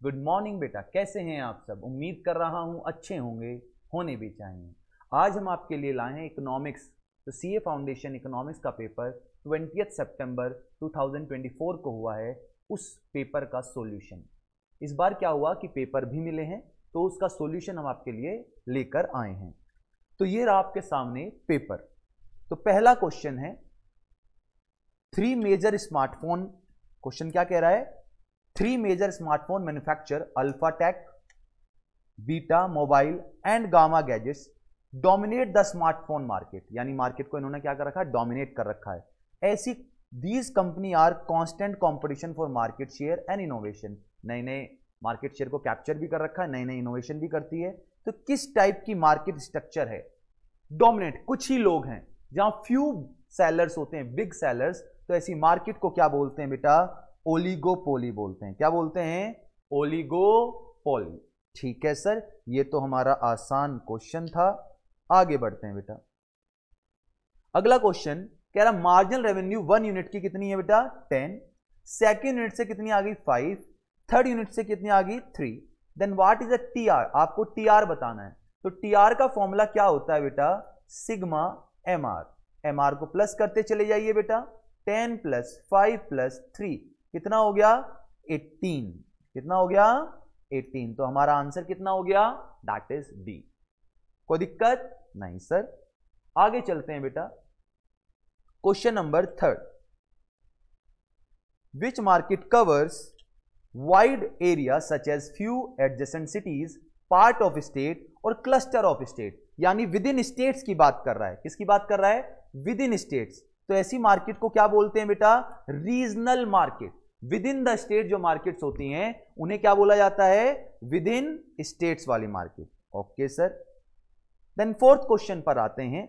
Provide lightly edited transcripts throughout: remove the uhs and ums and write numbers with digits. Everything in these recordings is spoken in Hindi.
गुड मॉर्निंग बेटा, कैसे हैं आप सब। उम्मीद कर रहा हूं अच्छे होंगे, होने भी चाहिए। आज हम आपके लिए लाए हैं इकोनॉमिक्स। तो सीए फाउंडेशन इकोनॉमिक्स का पेपर 20 सितंबर 2024 को हुआ है, उस पेपर का सॉल्यूशन। इस बार क्या हुआ कि पेपर भी मिले हैं, तो उसका सॉल्यूशन हम आपके लिए लेकर आए हैं। तो ये रहा आपके सामने पेपर। तो पहला क्वेश्चन है 3 मेजर स्मार्टफोन। क्वेश्चन क्या कह रहा है? 3 major smartphone manufacture Alphatech, beta mobile and gamma gadgets dominate the smartphone market. यानी मार्केट को इन्होंने क्या कर रखा है? डोमिनेट कर रखा है। ऐसी these company are constant competition for market share and innovation. नए नए मार्केट शेयर को कैप्चर भी कर रखा है, नए नए इनोवेशन भी करती है। तो किस टाइप की मार्केट स्ट्रक्चर है? डोमिनेट, कुछ ही लोग हैं, जहां फ्यू सेलर्स होते हैं, बिग सेलर्स। तो ऐसी मार्केट को क्या बोलते हैं बेटा? ओलिगोपोली बोलते हैं। क्या बोलते हैं? ओलिगोपोली। ठीक है सर, ये तो हमारा आसान क्वेश्चन था। आगे बढ़ते हैं बेटा। अगला क्वेश्चन कह रहा मार्जिनल रेवेन्यू 1 यूनिट की कितनी है बेटा? 10। सेकेंड यूनिट से कितनी आ गई? 5। थर्ड यूनिट से कितनी आ गई? 3। Then what is a TR? आपको टीआर बताना है। तो टीआर का फॉर्मूला क्या होता है बेटा? Sigma MR. एमआर को प्लस करते चले जाइए बेटा। 10 + 5 + 3 कितना हो गया? 18। कितना हो गया? 18। तो हमारा आंसर कितना हो गया? That is D. कोई दिक्कत नहीं सर। आगे चलते हैं बेटा। Question number 3। Which market covers wide area such as few adjacent cities, part of state और क्लस्टर ऑफ स्टेट। यानी विद इन स्टेट्स की बात कर रहा है। किसकी बात कर रहा है? Within states. तो ऐसी मार्केट को क्या बोलते हैं बेटा? Regional market. Within the state जो मार्केट्स होती हैं उन्हें क्या बोला जाता है? विद इन स्टेट्स वाली market. Okay sir. Then fourth question पर आते हैं।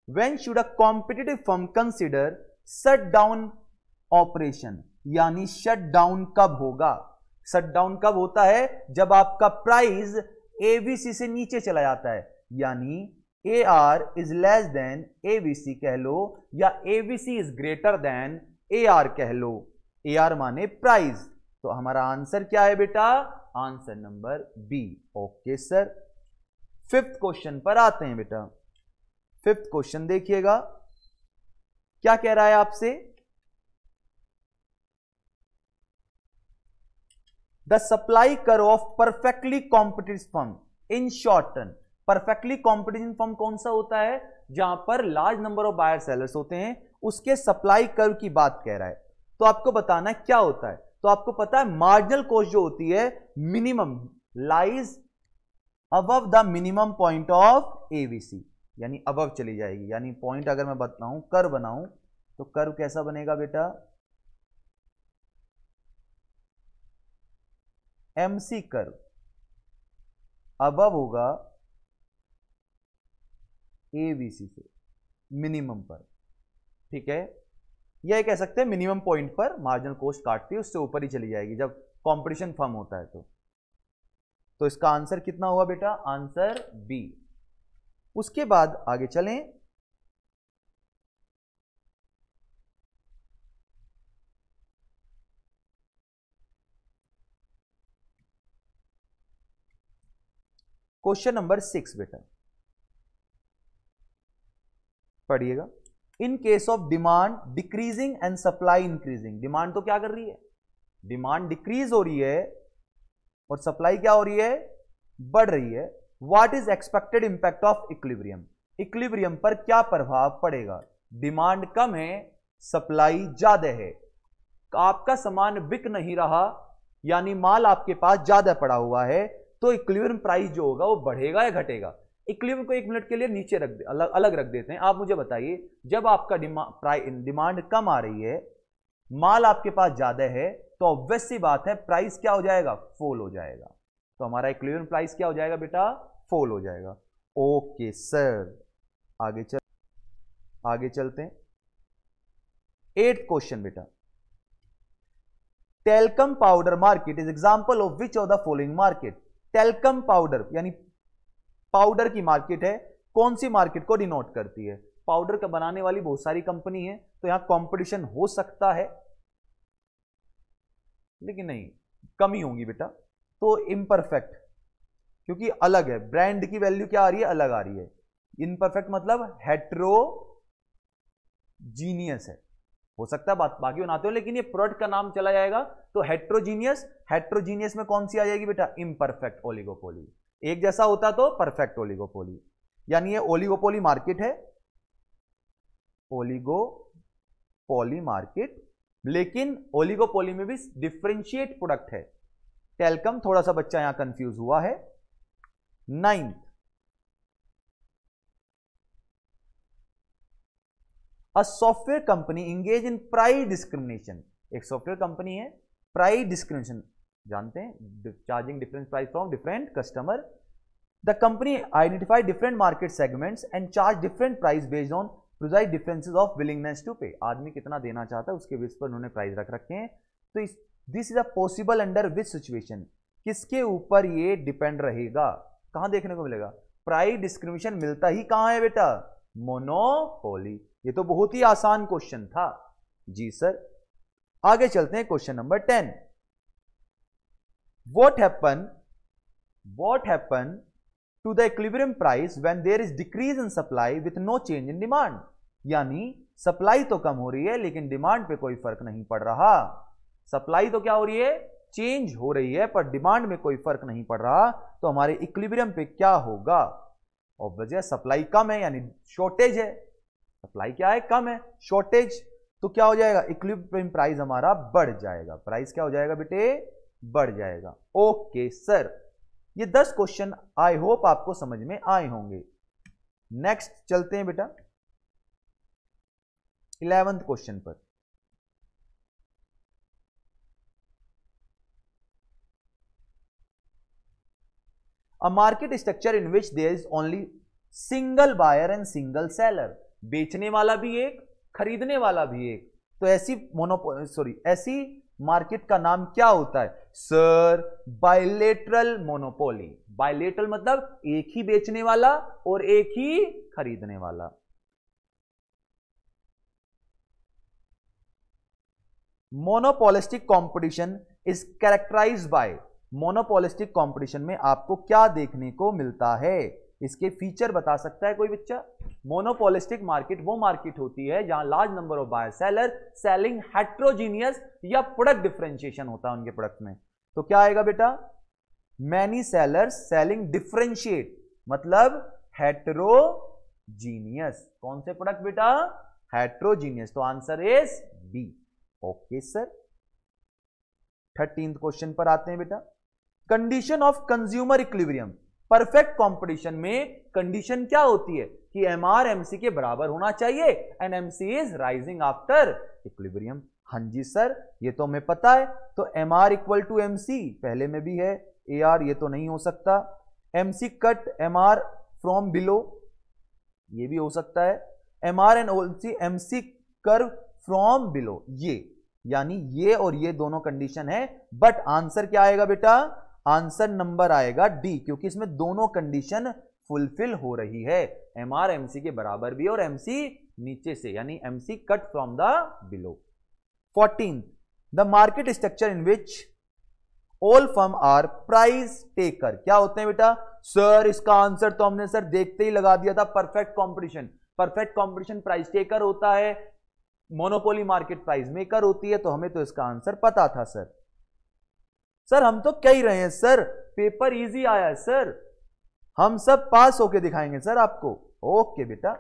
When should a competitive firm consider shut down operation? यानी शट डाउन कब होगा? शट डाउन कब होता है? जब आपका प्राइस एबीसी से नीचे चला जाता है। यानी AR is less than ABC कह लो, या ABC is greater than AR कह लो। AR माने प्राइस। तो हमारा आंसर क्या है बेटा? Answer number B. Okay sir. Fifth question पर आते हैं बेटा। फिफ्थ क्वेश्चन देखिएगा, क्या कह रहा है आपसे? The supply curve of perfectly competitive firm in short term. Perfectly competitive firm कौन सा होता है? जहां पर large number of buyer sellers होते हैं, उसके सप्लाई कर्व की बात कह रहा है। तो आपको बताना है क्या होता है। तो आपको पता है मार्जिनल कॉस्ट जो होती है minimum lies above the minimum point of ABC, यानी अबव चली जाएगी। यानी पॉइंट अगर मैं बताऊं, कर्व बनाऊं, तो कर्व कैसा बनेगा बेटा? एमसी कर्व अबव होगा एबीसी से मिनिमम पर। ठीक है, यह कह सकते हैं मिनिमम पॉइंट पर मार्जिनल कॉस्ट काटती है, उससे ऊपर ही चली जाएगी जब कंपटीशन फर्म होता है। तो इसका आंसर कितना हुआ बेटा? Answer B. उसके बाद आगे चलें। क्वेश्चन नंबर 6 बेटा पढ़िएगा। In case of demand decreasing and supply increasing. Demand तो क्या कर रही है? डिमांड डिक्रीज हो रही है और सप्लाई क्या हो रही है? बढ़ रही है। What is expected impact of equilibrium? Equilibrium पर क्या प्रभाव पड़ेगा? डिमांड कम है, सप्लाई ज्यादा है, आपका सामान बिक नहीं रहा, यानी माल आपके पास ज्यादा पड़ा हुआ है, तो इक्विलिब्रियम प्राइस जो होगा वो बढ़ेगा या घटेगा? इक्विलिब्रियम को 1 मिनट के लिए नीचे रख दे, अलग रख देते हैं। आप मुझे बताइए, जब आपका डिमांड कम आ रही है, माल आपके पास ज्यादा है, तो ऑब्वियस सी बात है प्राइस क्या हो जाएगा? फॉल हो जाएगा। तो हमारा इक्विलिब्रियम प्राइस क्या हो जाएगा बेटा? फॉल हो जाएगा। Okay sir. आगे चलते हैं। 8th क्वेश्चन बेटा। Talcum powder market is example of which of the following market? Talcum powder यानी पाउडर की मार्केट है, कौन सी मार्केट को डिनोट करती है? पाउडर का बनाने वाली बहुत सारी कंपनी है, तो यहां कंपटीशन हो सकता है। लेकिन नहीं, कमी होंगी बेटा। तो इम्परफेक्ट, क्योंकि अलग है, ब्रांड की वैल्यू क्या आ रही है, अलग आ रही है। इम्परफेक्ट मतलब हेट्रोजीनियस है, हो सकता है बात बाकी बनाते हो, लेकिन ये प्रोडक्ट का नाम चला जाएगा तो हेट्रोजीनियस। हेट्रोजीनियस में कौन सी आ जाएगी बेटा, इम्परफेक्ट ओलिगोपोली। एक जैसा होता तो परफेक्ट ओलिगोपोली, यानी ये ओलिगोपोली मार्केट है, ओलिगोपोली मार्केट, लेकिन ओलिगोपोली में भी डिफरेंशिएट प्रोडक्ट है। टेलकम, थोड़ा सा बच्चा यहां कंफ्यूज हुआ है। 9th, a software company engage in price discrimination. एक सॉफ्टवेयर कंपनी है, प्राइस डिस्क्रिमिनेशन जानते हैं, charging different price from different customer. The company identify different market segments and charge different price based on precise differences of willingness to pay. आदमी कितना देना चाहता है उसके बेस पर उन्होंने प्राइस रख रखे हैं। तो this is a possible under which situation, किसके ऊपर ये डिपेंड रहेगा, कहां देखने को मिलेगा, प्राइस डिस्क्रिमिनेशन मिलता ही कहां है बेटा, मोनोपोली। ये तो बहुत ही आसान क्वेश्चन था जी सर। आगे चलते हैं question number 10। What happen to the equilibrium price when there is decrease in supply with no change in demand. यानी सप्लाई तो कम हो रही है लेकिन डिमांड पे कोई फर्क नहीं पड़ रहा। सप्लाई तो क्या हो रही है, चेंज हो रही है, पर डिमांड में कोई फर्क नहीं पड़ रहा। तो हमारे इक्विलिब्रियम पे क्या होगा, ऑब्वियस सप्लाई कम है यानी शॉर्टेज है, सप्लाई क्या है, कम है, शॉर्टेज। तो क्या हो जाएगा, इक्विलिब्रियम प्राइस हमारा बढ़ जाएगा। प्राइस क्या हो जाएगा बेटे, बढ़ जाएगा। ओके सर, ये 10 क्वेश्चन आई होप आपको समझ में आए होंगे। नेक्स्ट चलते हैं बेटा 11th क्वेश्चन पर। A market structure in which there is only single buyer and single seller। बेचने वाला भी एक, खरीदने वाला भी एक। तो ऐसी मार्केट का नाम क्या होता है सर, बायलेटरल मोनोपोली। बायलेटरल मतलब एक ही बेचने वाला और एक ही खरीदने वाला। Monopolistic competition is characterised by. Monopolistic competition में आपको क्या देखने को मिलता है, इसके फीचर बता सकता है कोई बच्चा। मोनोपोलिस्टिक मार्केट वो मार्केट होती है जहां large number of buyer seller selling heterogeneous या प्रोडक्ट डिफरेंशिएशन होता है उनके प्रोडक्ट में। तो क्या आएगा बेटा, मैनी सेलर्स सेलिंग डिफरेंशिएट मतलब हेट्रोजीनियस। कौन से प्रोडक्ट बेटा, हेट्रोजीनियस। तो answer is B. Okay sir, 13th question पर आते हैं बेटा। Condition of consumer equilibrium. Perfect competition में कंडीशन क्या होती है कि एमआर एमसी के बराबर होना चाहिए and MC is rising after equilibrium. हाँ जी सर, ये तो हमें पता है। तो एमआर इक्वल टू एमसी, पहले में भी है, एआर ये तो नहीं हो सकता। MC cut MR from below, ये भी हो सकता है। MR and MC curve from below, ये यानी ये और ये दोनों कंडीशन है। बट आंसर क्या आएगा बेटा, आंसर नंबर आएगा डी, क्योंकि इसमें दोनों कंडीशन फुलफिल हो रही है। एमआर एमसी के बराबर भी और एमसी नीचे से, यानी MC cut from the below. 14th, the market structure in which all firm are price taker. क्या होते हैं बेटा, सर इसका आंसर तो हमने सर देखते ही लगा दिया था, perfect competition. Perfect competition price taker होता है, मोनोपोली मार्केट प्राइस मेकर होती है। तो हमें तो इसका आंसर पता था सर। सर हम तो कह ही रहे हैं सर, पेपर इजी आया है सर, हम सब पास होके दिखाएंगे सर आपको। ओके बेटा,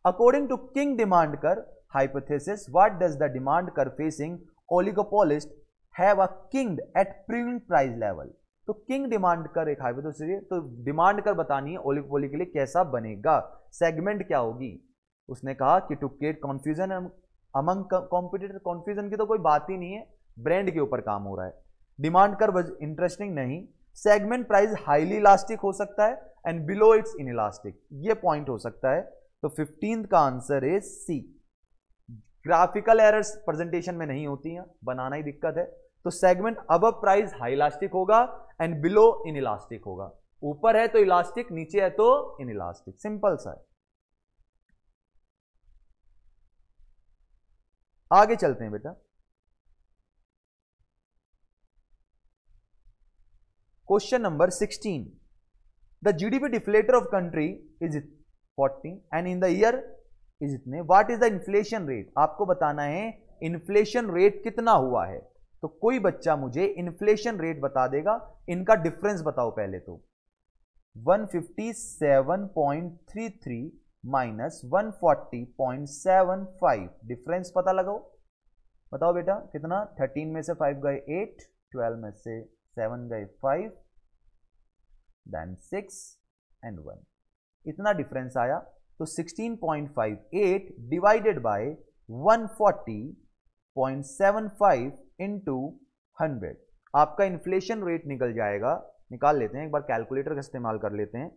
according to kinked demand curve hypothesis, what does the demand curve facing oligopolist have a kink at premium price level. तो किंग डिमांड कर एक हाइपोथेसिस है, तो डिमांड कर बतानी है ओलिगोपोली के लिए कैसा बनेगा, सेगमेंट क्या होगी। उसने कहा कि to create confusion among competitor. Confusion की तो कोई बात ही नहीं है, ब्रांड के ऊपर काम हो रहा है। डिमांड कर वज इंटरेस्टिंग नहीं। सेगमेंट प्राइस हाईली इलास्टिक हो सकता है एंड बिलो इट्स इनइलास्टिक, ये पॉइंट हो सकता है। तो 15th का answer is C. Graphical errors presentation में नहीं होती हैं, बनाना ही दिक्कत है। तो segment above price high elastic होगा एंड बिलो इनइलास्टिक होगा। ऊपर है तो इलास्टिक, नीचे है तो इनइलास्टिक, सिंपल सा है। आगे चलते हैं बेटा, question number 16, the GDP deflator of country is 40 and in the year is इतने, what is the inflation rate. आपको बताना है इन्फ्लेशन रेट कितना हुआ है। तो कोई बच्चा मुझे इन्फ्लेशन रेट बता देगा, इनका डिफरेंस बताओ पहले तो। 157.33 माइनस 140.75, डिफरेंस पता लगाओ। बताओ बेटा कितना, 13 में से 5 गए 8, 12 में से 7 गए 5, देन 6 एंड 1, इतना डिफरेंस आया। तो 16.58 डिवाइडेड बाय 140.75 इंटू 100, आपका इन्फ्लेशन रेट निकल जाएगा। निकाल लेते हैं एक बार, कैलकुलेटर का इस्तेमाल कर लेते हैं।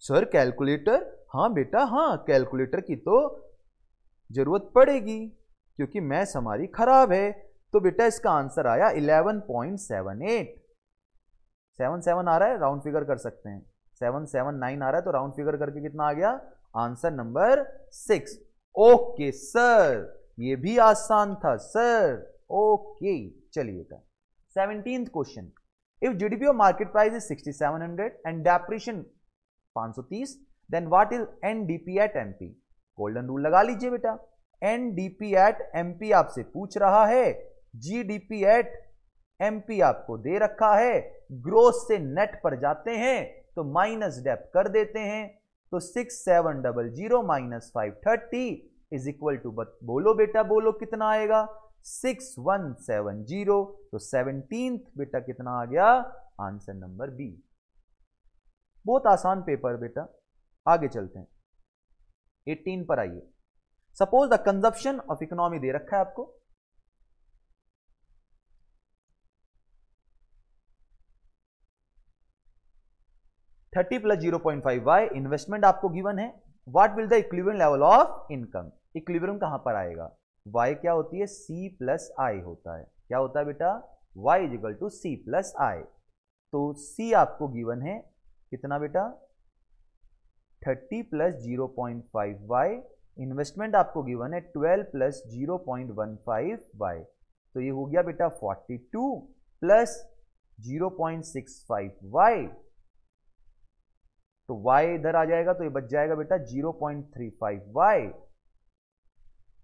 सर कैलकुलेटर, हाँ बेटा हाँ, कैलकुलेटर की तो जरूरत पड़ेगी क्योंकि मैथ्स हमारी खराब है। तो बेटा इसका आंसर आया 11.78। 77 आ रहा है, राउंड फिगर कर सकते हैं। 779 आ रहा है तो राउंड फिगर करके कितना आ गया, आंसर नंबर 6। ओके सर, ये भी आसान था सर। ओके चलिए बेटा 17th question, if GDP of market price is 6700 and depreciation 530, then what is NDP at MP. Golden rule लगा लीजिए बेटा, एनडीपी एट एमपी आपसे पूछ रहा है, जीडीपी एट एमपी आपको दे रखा है। ग्रोस से नेट पर जाते हैं तो माइनस डेप कर देते हैं। तो 6700 माइनस 530 इज इक्वल टू, बोलो बेटा बोलो कितना आएगा, 6170। तो 17th बेटा कितना आ गया, आंसर नंबर बी। बहुत आसान पेपर बेटा, आगे चलते हैं 18 पर आइए। Suppose the consumption of economy they रखा है आपको, $30 + 0.5y इन्वेस्टमेंट आपको गिवन है। What will the equilibrium level of income, equilibrium कहां पर आएगा, y क्या होती है, c + i होता है। क्या होता है बेटा, y = c + i। तो c आपको गिवन है कितना बेटा, 30 + 0.5y, इन्वेस्टमेंट आपको गिवन है 12 + 0.15y। तो ये हो गया बेटा 42 + 0.65y। तो y इधर आ जाएगा तो ये बच जाएगा बेटा 0.35y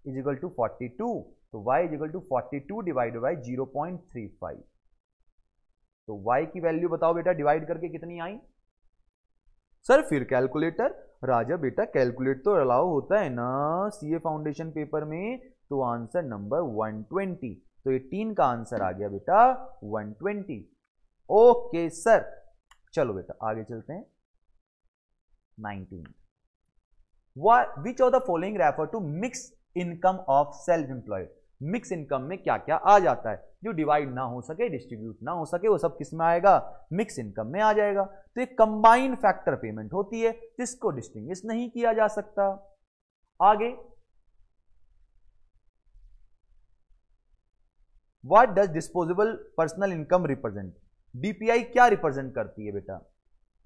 इज इक्वल टू 42। तो y is equal to 42 divided by 0.35। तो y की वैल्यू बताओ बेटा, डिवाइड करके कितनी आई। सर फिर कैलकुलेटर, राजा बेटा कैलकुलेट तो अलाउ होता है ना सीए फाउंडेशन पेपर में। तो आंसर नंबर 120। तो 18 का आंसर आ गया बेटा 120। ओके सर, चलो बेटा आगे चलते हैं 19। Which of the following refer to mix income of self employed. Mix income में क्या क्या आ जाता है, जो डिवाइड ना हो सके, डिस्ट्रीब्यूट ना हो सके, वो सब किस में आएगा, मिक्स इनकम में आ जाएगा। तो एक कंबाइंड फैक्टर पेमेंट होती है जिसको डिस्टिंग्विश नहीं किया जा सकता। आगे, what does disposable personal income represent. DPI क्या रिप्रेजेंट करती है बेटा,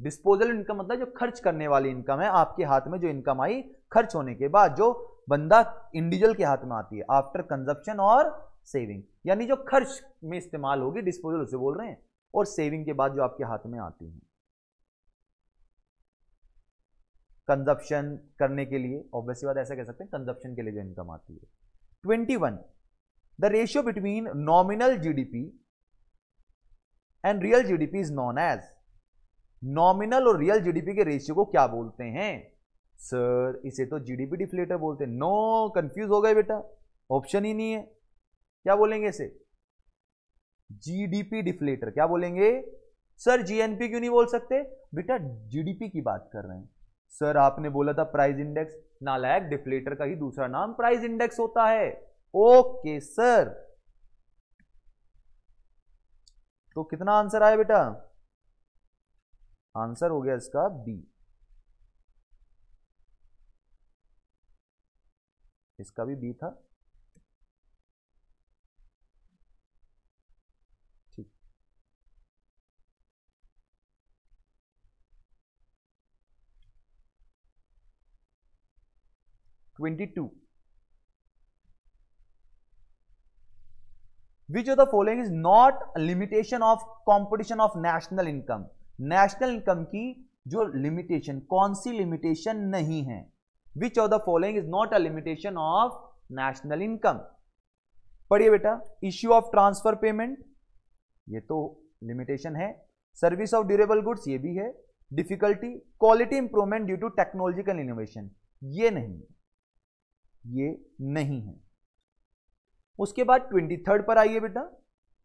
डिस्पोजल इनकम मतलब जो खर्च करने वाली इनकम है, आपके हाथ में जो इनकम आई खर्च होने के बाद, जो बंदा इंडिविजुअल के हाथ में आती है आफ्टर कंजप्शन और सेविंग, यानी जो खर्च में इस्तेमाल होगी, डिस्पोजल उसे बोल रहे हैं, और सेविंग के बाद जो आपके हाथ में आती है। कंजप्शन करने के लिए ऑब्वियसली बात ऐसा कह सकते हैं, कंजप्शन के लिए जो इनकम आती है। 21, the ratio between nominal GDP and real GDP is known as. Nominal और रियल जीडीपी के रेशियो को क्या बोलते हैं। सर इसे तो जीडीपी डिफ्लेटर बोलते हैं। नो, कंफ्यूज हो गए बेटा, ऑप्शन ही नहीं है। क्या बोलेंगे इसे, जीडीपी डिफ्लेटर। क्या बोलेंगे सर, जीएनपी क्यों नहीं बोल सकते बेटा, जीडीपी की बात कर रहे हैं। सर आपने बोला था प्राइस इंडेक्स, नालायक, डिफ्लेटर का ही दूसरा नाम प्राइस इंडेक्स होता है। ओके सर, तो कितना आंसर आया बेटा, आंसर हो गया इसका बी। इसका भी बी था, ठीक। विच of the following is not limitation of competition of national income. National income की जो लिमिटेशन, कौन सी लिमिटेशन नहीं है? विच of the following is not a limitation of national income. पढ़िए बेटा, इश्यू ऑफ ट्रांसफर पेमेंट, ये तो लिमिटेशन है। सर्विस ऑफ ड्यूरेबल गुड्स, ये भी है। Difficulty, quality improvement due to technological innovation, ये नहीं है, ये नहीं है। उसके बाद 23rd पर आइए बेटा,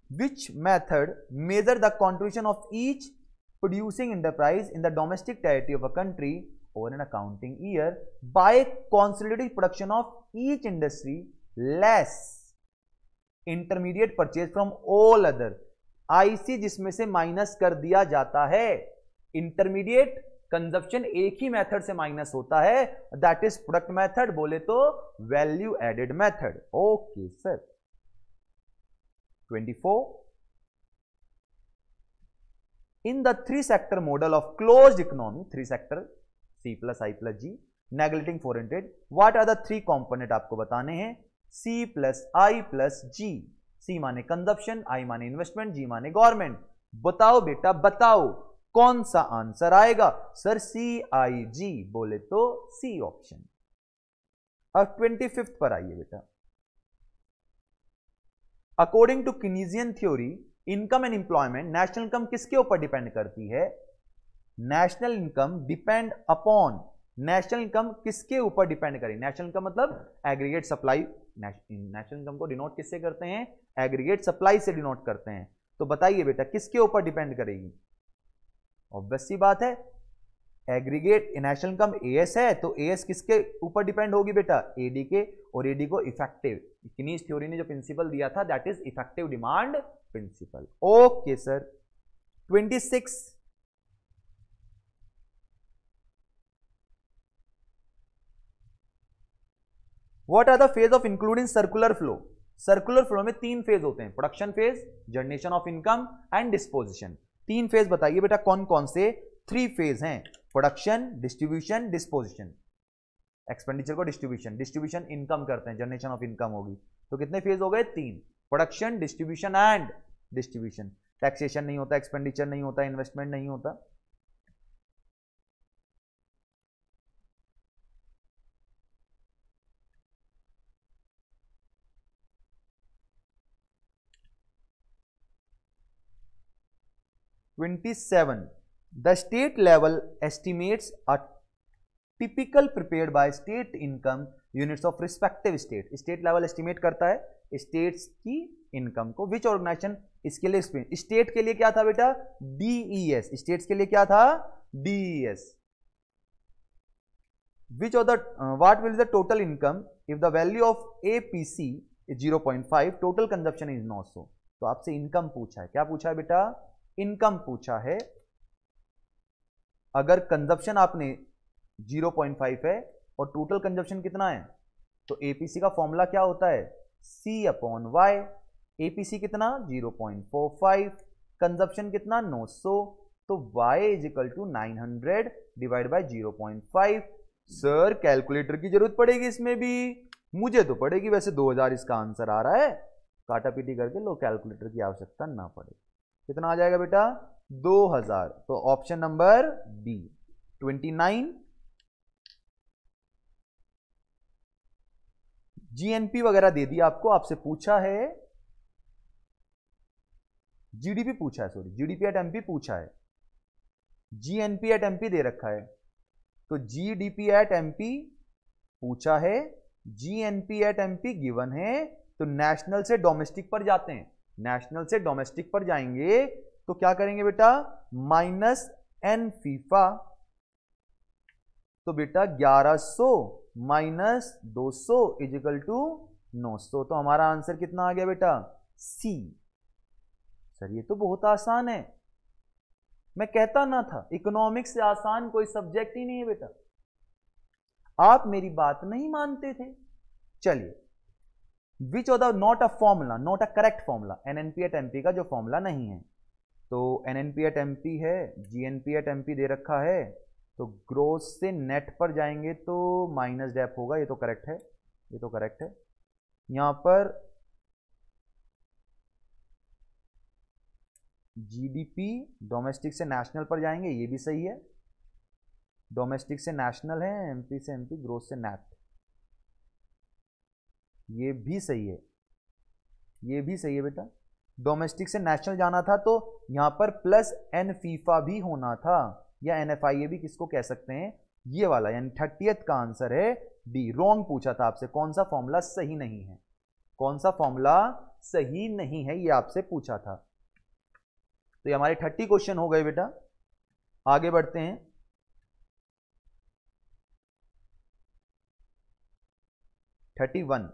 which method measure the contribution of each producing enterprise in the domestic territory of a country over an accounting year by consolidated production of each industry less intermediate purchase from all other. IC जिसमें से माइनस कर दिया जाता है, इंटरमीडिएट कंजप्शन एक ही मेथड से माइनस होता है, दैट इज प्रोडक्ट मेथड, बोले तो value added method. Okay sir. 24 in the 3 sector model of closed economy, 3 sector C plus I plus G, neglecting foreign trade, what are the 3 component आपको बताने हैं? C plus I plus G। C माने कंजप्शन, I माने इन्वेस्टमेंट, G माने गवर्नमेंट। बताओ बेटा, बताओ कौन सा आंसर आएगा? सर CIG, बोले तो C ऑप्शन। अब 25th पर आइए बेटा। According to Keynesian theory, income and employment, national income किसके ऊपर डिपेंड करती है? National income depend upon, national income किसके ऊपर डिपेंड करेगी? नेशनल इनकम मतलब एग्रीगेट सप्लाई। नेशनल इनकम को डिनोट किससे करते हैं? एग्रीगेट सप्लाई से डिनोट करते हैं। तो बताइए बेटा, किसके ऊपर डिपेंड करेगी? ऑब्वियस सी बात है, एग्रीगेट नेशनल इनकम एएस है, तो एएस किसके ऊपर डिपेंड होगी बेटा? एडी के, और एडी को इफेक्टिव, कीनेस थ्योरी ने जो प्रिंसिपल दिया था that is effective demand principle. Okay sir. 26 what are the phase of including circular flow? Circular flow में 3 फेज होते हैं, production phase, generation of income and disposition. 3 phase बताइए बेटा कौन कौन से? 3 फेज हैं, प्रोडक्शन, डिस्ट्रीब्यूशन, डिस्पोजिशन। एक्सपेंडिचर को डिस्ट्रीब्यूशन, डिस्ट्रीब्यूशन इनकम करते हैं, जनरेशन ऑफ इनकम होगी। तो कितने फेज हो गए? 3, production, distribution and distribution. Taxation नहीं होता, एक्सपेंडिचर नहीं होता, इन्वेस्टमेंट नहीं होता। The state level estimates are typical prepared by state income units of respective state। state level estimate करता है states की इनकम को। which organization? इसके लिए स्टेट के लिए क्या था बेटा? DES। स्टेट्स के लिए क्या था? DES। which of the what will be the total income if the value of APC is 0.5, total consumption is 900। तो आपसे इनकम पूछा है, क्या पूछा है बेटा? इनकम पूछा है। अगर कंजप्शन आपने 0.5 है और टोटल कंजप्शन कितना है, तो एपीसी का फॉर्मूला क्या होता है? C/Y। एपीसी कितना? 0.45, कंजप्शन कितना? 900, तो Y = 900 divide by 0.5। Sir calculator की जरूरत पड़ेगी इसमें भी? मुझे तो पड़ेगी, वैसे 2000 इसका आंसर आ रहा है, काटा पीटी करके लो, कैलकुलेटर की आवश्यकता ना पड़े। कितना आ जाएगा बेटा? 2000। तो ऑप्शन नंबर बी। 29 जीएनपी वगैरह दे दिया आपको, आपसे पूछा है जीडीपी पूछा है, सॉरी जीडीपी एट एमपी पूछा है, जीएनपी एट एमपी दे रखा है। तो जीडीपी एट एमपी पूछा है, जीएनपी एट एमपी गिवन है, तो नेशनल से डोमेस्टिक पर जाते हैं। नेशनल से डोमेस्टिक पर जाएंगे तो क्या करेंगे बेटा? -n FIFA. तो बेटा 1100 - 200 = 900। तो हमारा आंसर कितना आ गया बेटा? सी। सर ये तो बहुत आसान है, मैं कहता ना था इकोनॉमिक्स से आसान कोई सब्जेक्ट ही नहीं है बेटा। आप मेरी बात नहीं मानते थे। चलिए, which of the not a formula, not a correct formula, NNP at MP का जो फॉर्मूला नहीं है। तो एनएनपी एट एमपी है, जीएनपी एट एमपी दे रखा है, तो ग्रोथ से नेट पर जाएंगे तो माइनस डेप होगा, ये तो करेक्ट है, ये तो करेक्ट है। यहां पर जीडीपी डोमेस्टिक से नेशनल पर जाएंगे, ये भी सही है। डोमेस्टिक से नेशनल है, एमपी से एमपी, ग्रोथ से नेट, ये भी सही है, ये भी सही है बेटा। डोमेस्टिक से नेशनल जाना था तो यहां पर प्लस एन फीफा भी होना था, या एनएफआईए भी किसको कह सकते हैं, ये वाला, यानी 30th का आंसर है डी। रॉन्ग पूछा था आपसे, कौन सा फॉर्मूला सही नहीं है, कौन सा फॉर्मूला सही नहीं है, ये आपसे पूछा था। तो ये हमारे 30 क्वेश्चन हो गए बेटा। आगे बढ़ते हैं। 31,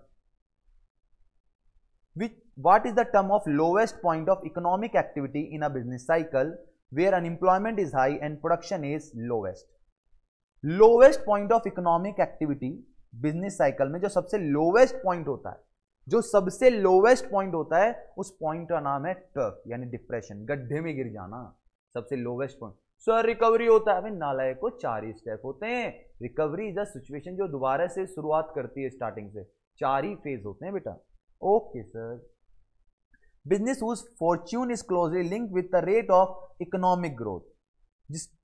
what is the term of lowest point of economic activity in a business cycle where unemployment is high and production is lowest? Lowest point of economic activity business cycle में जो सबसे lowest point होता है, जो सबसे lowest point होता है, उस point का नाम है टर्क, यानी डिप्रेशन, गड्ढे में गिर जाना, सबसे lowest point। सर रिकवरी होता है, अभी नालायक को 4 ही स्टेप होते हैं। रिकवरी इज अ सिचुएशन जो दोबारा से शुरुआत करती है, स्टार्टिंग से 4 ही फेज होते हैं बेटा। Okay sir. Business whose fortune is closely linked with the rate of economic growth,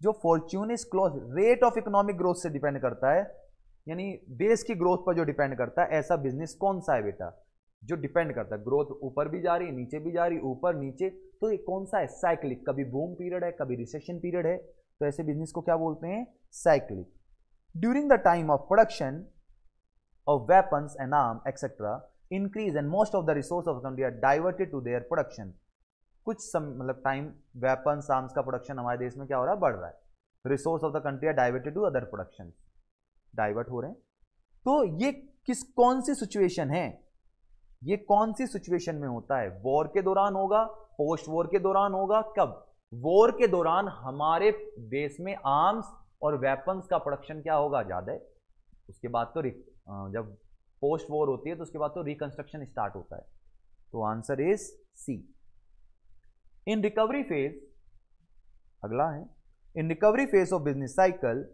जो fortune is close rate of economic growth से डिपेंड करता है, यानी देश की ग्रोथ पर जो डिपेंड करता है, ऐसा बिजनेस कौन सा है बेटा जो डिपेंड करता है, ग्रोथ ऊपर भी जा रही है, नीचे भी जा रही है, ऊपर नीचे, तो ये कौन सा है, साइक्लिक, कभी बूम पीरियड है, कभी रिसेशन पीरियड है, तो ऐसे बिजनेस को क्या बोलते हैं, cyclic. During the time of production of weapons and arm etcetera increase and most of the resource of the country are diverted to their production। कुछ मतलब टाइम वेपन्स आर्म्स का प्रोडक्शन हमारे देश में क्या हो रहा है, बढ़ रहा है, resource of the country are diverted to other production, divert हो रहे हैं। तो ये कौन सी सिचुएशन है, ये कौन सी सिचुएशन में होता है, वॉर के दौरान होगा, पोस्ट वॉर के दौरान होगा, कब, वॉर के दौरान हमारे देश में आर्म्स और वेपन्स का प्रोडक्शन क्या होगा, ज्यादा है। उसके बाद तो जब पोस्ट वॉर होती है तो उसके बाद तो रिकंस्ट्रक्शन स्टार्ट होता है। तो answer is C. In recovery phase, अगला है, in recovery phase of business cycle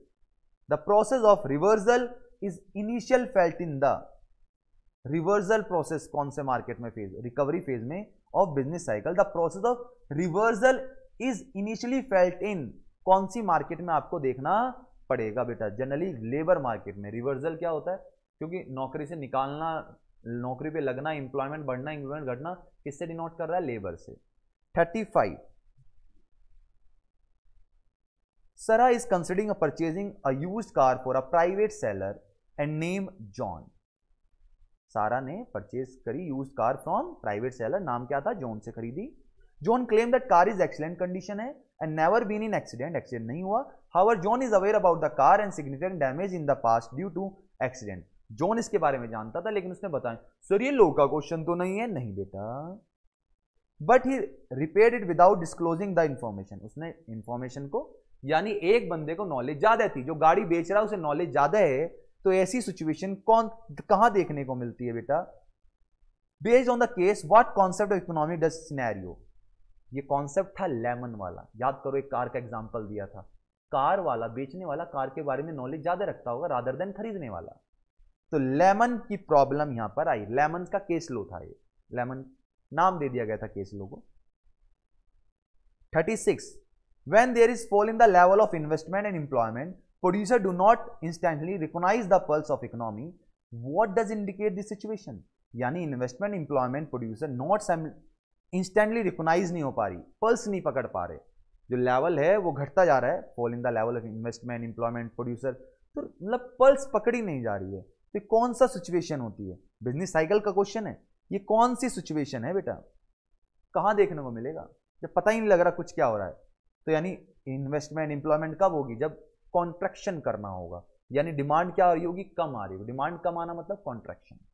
the process of reversal is initial felt in the, reversal process कौन से मार्केट में फेज, रिकवरी फेज में of business cycle, the process of reversal is initially felt in, कौन सी मार्केट में आपको देखना पड़ेगा बेटा, जनरली लेबर मार्केट में। रिवर्सल क्या होता है, क्योंकि नौकरी से निकालना, नौकरी पे लगना, एम्प्लॉयमेंट बढ़ना, एम्प्लॉयमेंट घटना, किससे डिनोट कर रहा है, लेबर से। 35, Sarah is considering purchasing a used car for a private seller and name John। सारा ने परचेज करी used car from private seller, नाम क्या था, जॉन से खरीदी। John claim that car is excellent condition है and never been in accident, accident नहीं हुआ। However John is aware about the car and significant damage in the past due to accident. John इसके बारे में जानता था, लेकिन उसने बताया सर ये लो का क्वेश्चन तो नहीं है, नहीं बेटा, but he repaired it without disclosing the information, उसने इंफॉर्मेशन को, यानी एक बंदे को नॉलेज ज्यादा थी, जो गाड़ी बेच रहा है उसे नॉलेज ज्यादा है, तो ऐसी सिचुएशन कहां देखने को मिलती है बेटा, based on the case what concept of economic does scenario, ये कॉन्सेप्ट था लेमन वाला, याद करो एक कार का एग्जांपल दिया था, कार वाला, बेचने वाला कार के बारे में नॉलेज ज्यादा रखता होगा रादर देन खरीदने वाला, तो लेमन की प्रॉब्लम यहां पर आई, लेमन का केस लो था, ये लेमन नाम दे दिया गया था केस लो को। 36, when there is fall in the level of investment and employment, producer do not instantly recognize the pulse of economy, what does indicate this situation, यानी investment, employment, producer not instantly recognise नहीं हो पा रही, पल्स नहीं पकड़ पा रहे, जो लेवल है वो घटता जा रहा है, fall in the level of investment, employment, producer, तो मतलब पल्स पकड़ी नहीं जा रही है, तो कौन सा सिचुएशन होती है, बिजनेस साइकिल का क्वेश्चन है, ये कौन सी सिचुएशन है बेटा, कहां देखने को मिलेगा, जब पता ही नहीं लग रहा कुछ क्या हो रहा है, तो यानी इन्वेस्टमेंट, एम्प्लॉयमेंट कब होगी, जब कॉन्ट्रैक्शन करना होगा, यानी डिमांड क्या आ रही होगी, कम आ रही होगी, डिमांड कम आना मतलब contraction.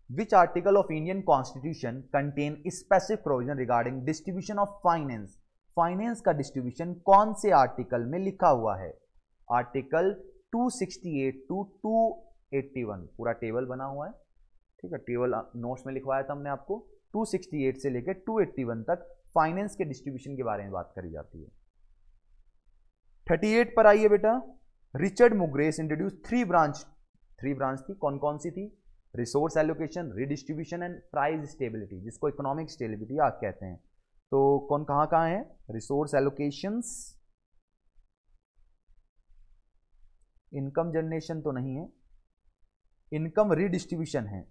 Which article of Indian Constitution contain specific provision regarding distribution of finance? Finance का डिस्ट्रीब्यूशन कौन से आर्टिकल में लिखा हुआ है, आर्टिकल 268 टू 281, पूरा टेबल बना हुआ है, ठीक है, टेबल नोट्स में लिखवाया था हमने आपको, 268 से लेकर 281 तक फाइनेंस के डिस्ट्रीब्यूशन के बारे में बात करी जाती है। 38 पर आइए बेटा, रिचर्ड मुग्रेस इंट्रोड्यूस थ्री ब्रांच थी, कौन कौन सी थी? Resource allocation, redistribution and price stability, जिसको इकोनॉमिक स्टेबिलिटी आप कहते हैं। तो कौन कहां है? रिसोर्स एलोकेशंस, इनकम जनरेशन तो नहीं है, इनकम रिडिस्ट्रीब्यूशन है,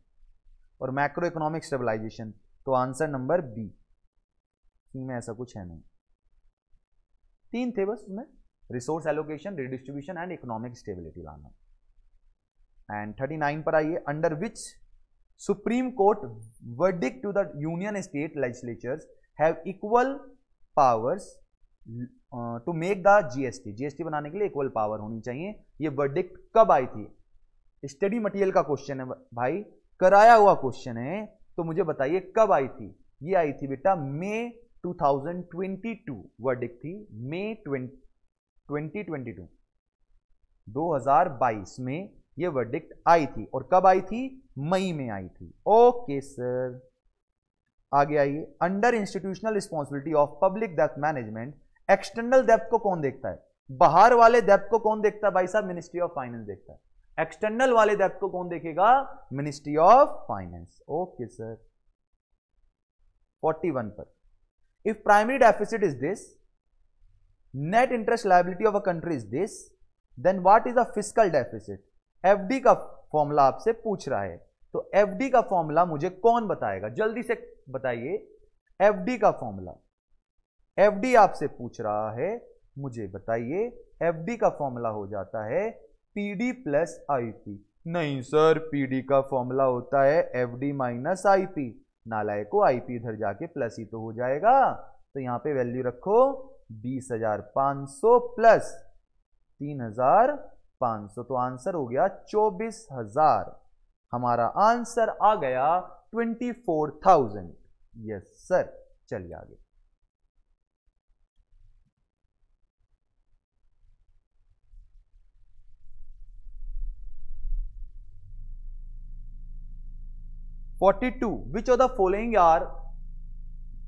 और मैक्रो इकोनॉमिक स्टेबलाइजेशन। तो आंसर नंबर बी, सी में ऐसा कुछ है नहीं, तीन थे बस उसमें, resource allocation, redistribution and economic stability लाना। एंड 39 पर आइए, under which supreme court verdict to the union state legislatures have equal powers to make the GST बनाने के लिए इक्वल पावर होनी चाहिए। ये वर्डिक्ट कब आई थी? स्टडी मटेरियल का क्वेश्चन है भाई, कराया हुआ क्वेश्चन है, तो मुझे बताइए कब आई थी? ये आई थी बेटा मई 2022 वर्डिक्ट थी, मई 2022 2022 में ये वर्डिक्ट आई थी। और कब आई थी? मई में आई थी। ओके सर, आगे आइए, under institutional responsibility of public depth management, external depth को कौन देखता है? बाहर वाले डेप्थ को कौन देखता है भाई साहब? मिनिस्ट्री ऑफ फाइनेंस देखता है। एक्सटर्नल वाले डेप्थ को कौन देखेगा? Ministry of finance. Okay sir. 41 पर, if primary deficit is this, net interest liability of a country is this, then what is the fiscal deficit? FD का फॉर्मूला आपसे पूछ रहा है, तो एफडी का फॉर्मूला मुझे कौन बताएगा? जल्दी से बताइए एफडी का फॉर्मूला। एफडी आपसे पूछ रहा है, मुझे बताइए एफडी का फॉर्मूला हो जाता है पीडी प्लस आईपी। नहीं सर, पीडी का फॉर्मूला होता है एफडी माइनस आईपी। नालायको, आईपी इधर जाके प्लस ही तो हो जाएगा, तो यहां पे वैल्यू रखो 20,500 प्लस 3,500, तो आंसर हो गया 24,000। हमारा आंसर आ गया 24,000। यस सर, चलिए आगे। Which of the following are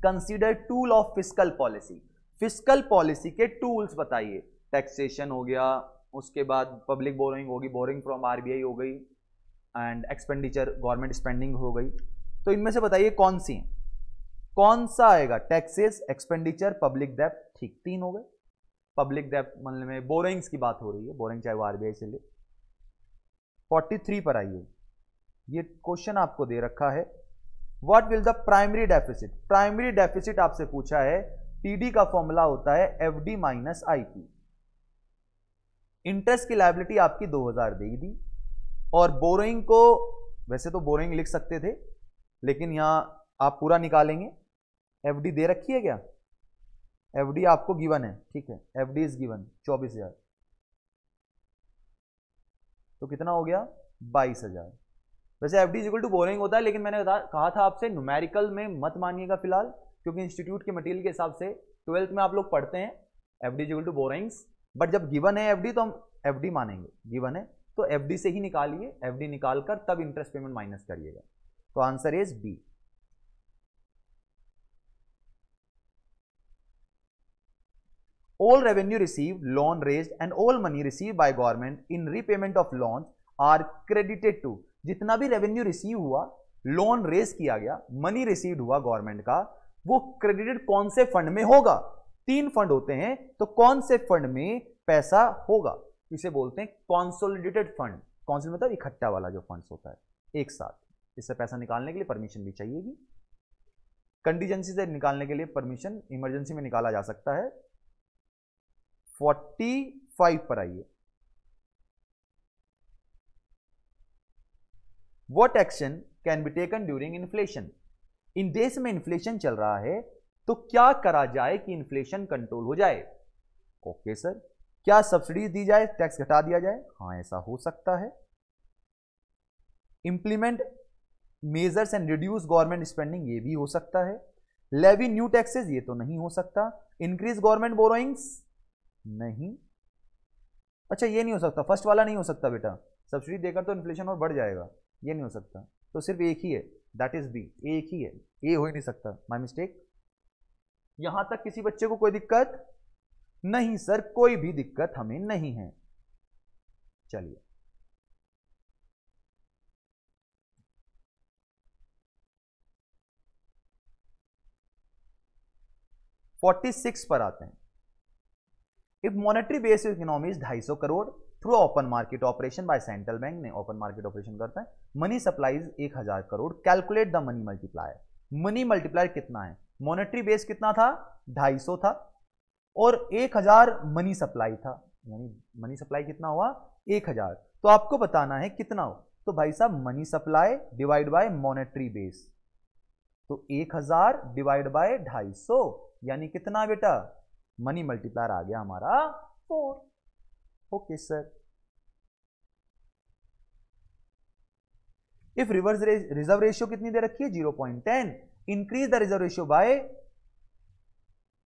considered tool of fiscal policy? Fiscal policy के टूल्स बताइए। टैक्सेशन हो गया, उसके बाद पब्लिक बोरोइंग होगी, बोरोइंग फ्रॉम आरबीआई हो गई, एंड एक्सपेंडिचर गवर्नमेंट स्पेंडिंग हो गई। तो इनमें से बताइए कौन सी है? कौन सा आएगा? टैक्सेस, एक्सपेंडिचर, पब्लिक डेप्ट। ठीक, तीन हो गए। पब्लिक डेप्ट मतलब में बोरोइंग्स की बात हो रही है, बोरोइंग चाहे वो आरबीआई से ले। 43 पर आइए, ये क्वेश्चन आपको दे रखा है, what will the primary deficit? Primary deficit आपसे पूछा है, टीडी का फॉर्मूला होता है एफडी माइनस आईपी। इंटरेस्ट की लायबिलिटी आपकी 2000 दे दी, और बोरोइंग को वैसे तो बोरोइंग लिख सकते थे, लेकिन यहां आप पूरा निकालेंगे। एफडी दे रखी है क्या? एफडी आपको गिवन है, ठीक है, एफडी इज गिवन 24,000, तो कितना हो गया? 22,000। वैसे FD is equal to borrowing होता है, लेकिन मैंने कहा था आपसे न्यूमेरिकल में मत मानिएगा फिलहाल, क्योंकि इंस्टीट्यूट के मटेरियल के हिसाब से 12th में आप लोग पढ़ते हैं FD is equal to borrowings, but जब गिवन है एफडी तो हम एफडी मानेंगे। गिवन है तो एफडी से ही निकालिए, एफडी निकालकर तब इंटरेस्ट पेमेंट माइनस करिएगा। तो answer is B. All revenue received, loan raised and all money received by government in repayment of loans are credited to। जितना भी रेवेन्यू रिसीव हुआ, लोन रेज किया गया, मनी रिसीव्ड हुआ गवर्नमेंट का, वो क्रेडिटेड कौन से फंड में होगा? तीन फंड होते हैं, तो कौन से फंड में पैसा होगा? इसे बोलते हैं कॉन्सोलिडेटेड फंड। कौन मतलब इकट्ठा वाला जो फंड्स होता है एक साथ। इससे पैसा निकालने के लिए परमिशन भी चाहिएगी, कंटीजेंसी से निकालने के लिए परमिशन इमरजेंसी में निकाला जा सकता है। 45 पर आइए, What action can be taken during inflation? इन देश में इन्फ्लेशन चल रहा है, तो क्या करा जाए कि इन्फ्लेशन कंट्रोल हो जाए? ओके सर, क्या सब्सिडी दी जाए, टैक्स घटा दिया जाए? हाँ, ऐसा हो सकता है। Implement measures and reduce government spending, ये भी हो सकता है। लेवी न्यू टैक्सेस, ये तो नहीं हो सकता। इंक्रीज गवर्नमेंट बोरोइंग्स, नहीं। अच्छा, ये नहीं हो सकता, फर्स्ट वाला नहीं हो सकता बेटा, सब्सिडी देकर तो इन्फ्लेशन और बढ़ जाएगा, ये नहीं हो सकता। तो सिर्फ एक ही है, दैट इज बी, एक ही है, ए हो ही नहीं सकता, माय मिस्टेक। यहां तक किसी बच्चे को कोई दिक्कत नहीं? सर कोई भी दिक्कत हमें नहीं है। चलिए, (46) पर आते हैं। If monetary base economy is 250 crore through open market operation by central bank ने ओपन मार्केट ऑपरेशन करता है, money supplies 1000 crore, calculate the money multiplier. Money multiplier कितना है? मॉनेटरी बेस कितना था? 250 था और 1000 मनी सप्लाई था, यानी मनी सप्लाई कितना हुआ? 1000। तो आपको बताना है कितना हो, तो भाई साहब money supply divide by monetary base, तो 1000 डिवाइड बाय 250 यानी कितना बेटा? मनी मल्टीप्लायर आ गया हमारा 4। Okay sir. If reserve ratio कितनी दे रखी है? 0.10, increase the reserve ratio by,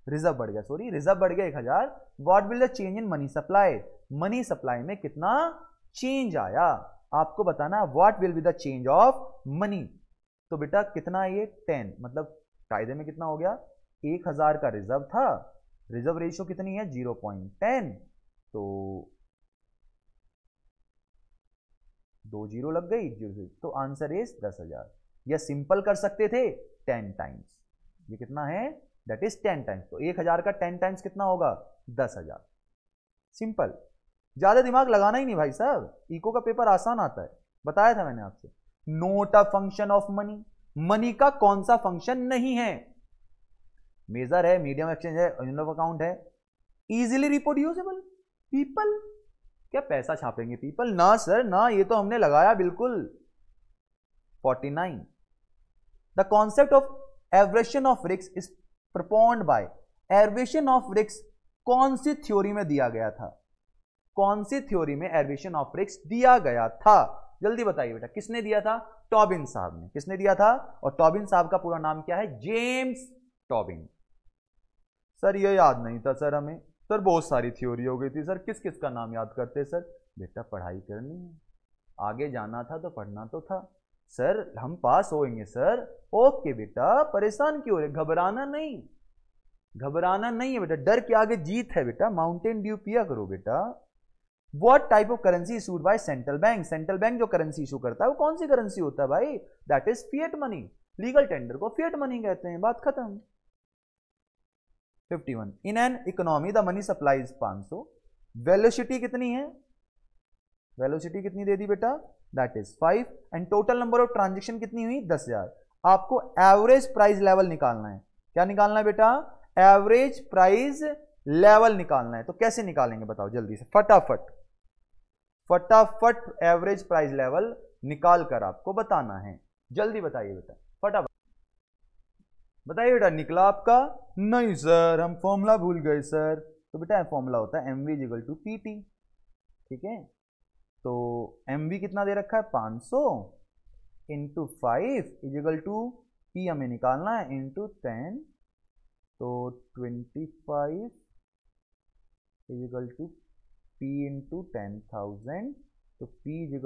reserve बढ़ गया, सॉरी रिजर्व बढ़ गया 1000, what will the change in money supply? Money supply में कितना चेंज आया आपको बताना है, what will be the change of money. तो बेटा कितना है ये? 10, मतलब कायदे में कितना हो गया? 1000 का रिजर्व था, रिजर्व रेशियो कितनी है? 0.10, तो 2 जीरो लग गई, तो आंसर इज 10,000। या सिंपल कर सकते थे 10 टाइम्स, ये कितना है? दैट इज 10 टाइम्स, तो 1000 का 10 टाइम्स कितना होगा? 10,000। सिंपल, ज्यादा दिमाग लगाना ही नहीं भाई साहब, इको का पेपर आसान आता है, बताया था मैंने आपसे। Note a function of money, money का कौन सा फंक्शन नहीं है? मेजर है, मीडियम एक्सचेंज है, यूनिट ऑफ अकाउंट है, इजीली रिप्रोड्यूसिबल, पीपल, क्या पैसा छापेंगे पीपल? ना सर ना, ये तो हमने लगाया बिल्कुल। 49, the concept of aversion of risk is propounded by, aversion of risk कौन सी थ्योरी में दिया गया था? कौन सी थ्योरी में एवरेशन ऑफ रिस्क दिया गया था? जल्दी बताइए बेटा, किसने दिया था? टॉबिन साहब ने। किसने दिया था? और टॉबिन साहब का पूरा नाम क्या है? James Tobin. सर ये याद नहीं था सर हमें, सर बहुत सारी थ्योरी हो गई थी सर, किस किस का नाम याद करते सर? बेटा पढ़ाई करनी है, आगे जाना था तो पढ़ना तो था सर, हम पास होएंगे सर। ओके बेटा, परेशान क्यों हो रहे? घबराना नहीं, घबराना नहीं है बेटा, डर के आगे जीत है बेटा, माउंटेन ड्यू पिया करो बेटा। What type of currency issued by central bank? Central bank जो करेंसी इशू करता है वो कौन सी करेंसी होता है भाई? That is fiat money. Legal tender को फिएट मनी कहते हैं, बात खत्म। 51, in an economy the money supply is 500, velocity कितनी है? वेलोसिटी कितनी दे दी बेटा? That is 5, and total number of transaction कितनी हुई? 10,000। आपको एवरेज प्राइस लेवल निकालना है। क्या निकालना है बेटा? एवरेज प्राइस लेवल निकालना है। तो कैसे निकालेंगे बताओ जल्दी से, फटाफट फटाफट एवरेज प्राइस लेवल निकाल कर आपको बताना है, जल्दी बताइए बेटा, फटाफट बताइए बेटा। निकला आपका? नहीं सर, हम फॉर्मूला भूल गए सर। तो बेटा फॉर्मूला होता है mv = pt, ठीक है? तो mv कितना दे रखा है? 500 इंटू 5 = p हमें निकालना है इंटू 10, तो 25 = p इंटू 10,000, तो p =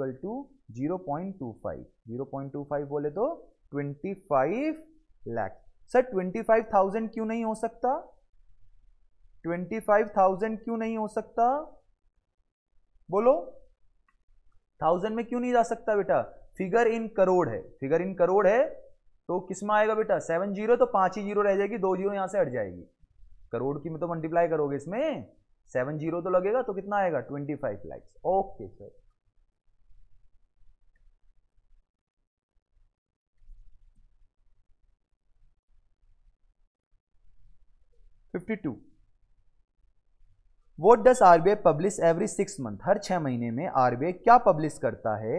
0.25, 0.25 बोले तो 25 लाख। सर 25,000 क्यों नहीं हो सकता? 25,000 क्यों नहीं हो सकता? बोलो, 1000 में क्यों नहीं जा सकता बेटा? फिगर इन करोड़ है, फिगर इन करोड़ है, तो किसमें आएगा बेटा? 7 जीरो, तो 5 ही जीरो रह जाएगी, 2 जीरो यहां से हट जाएगी। करोड़ की में तो मल्टीप्लाई करोगे इसमें, 7 जीरो तो लगेगा, तो कितना आएगा? 25 lakh. Okay sir. What does RBI publish every 6 month? हर 6 महीने में RBI क्या पब्लिश करता है?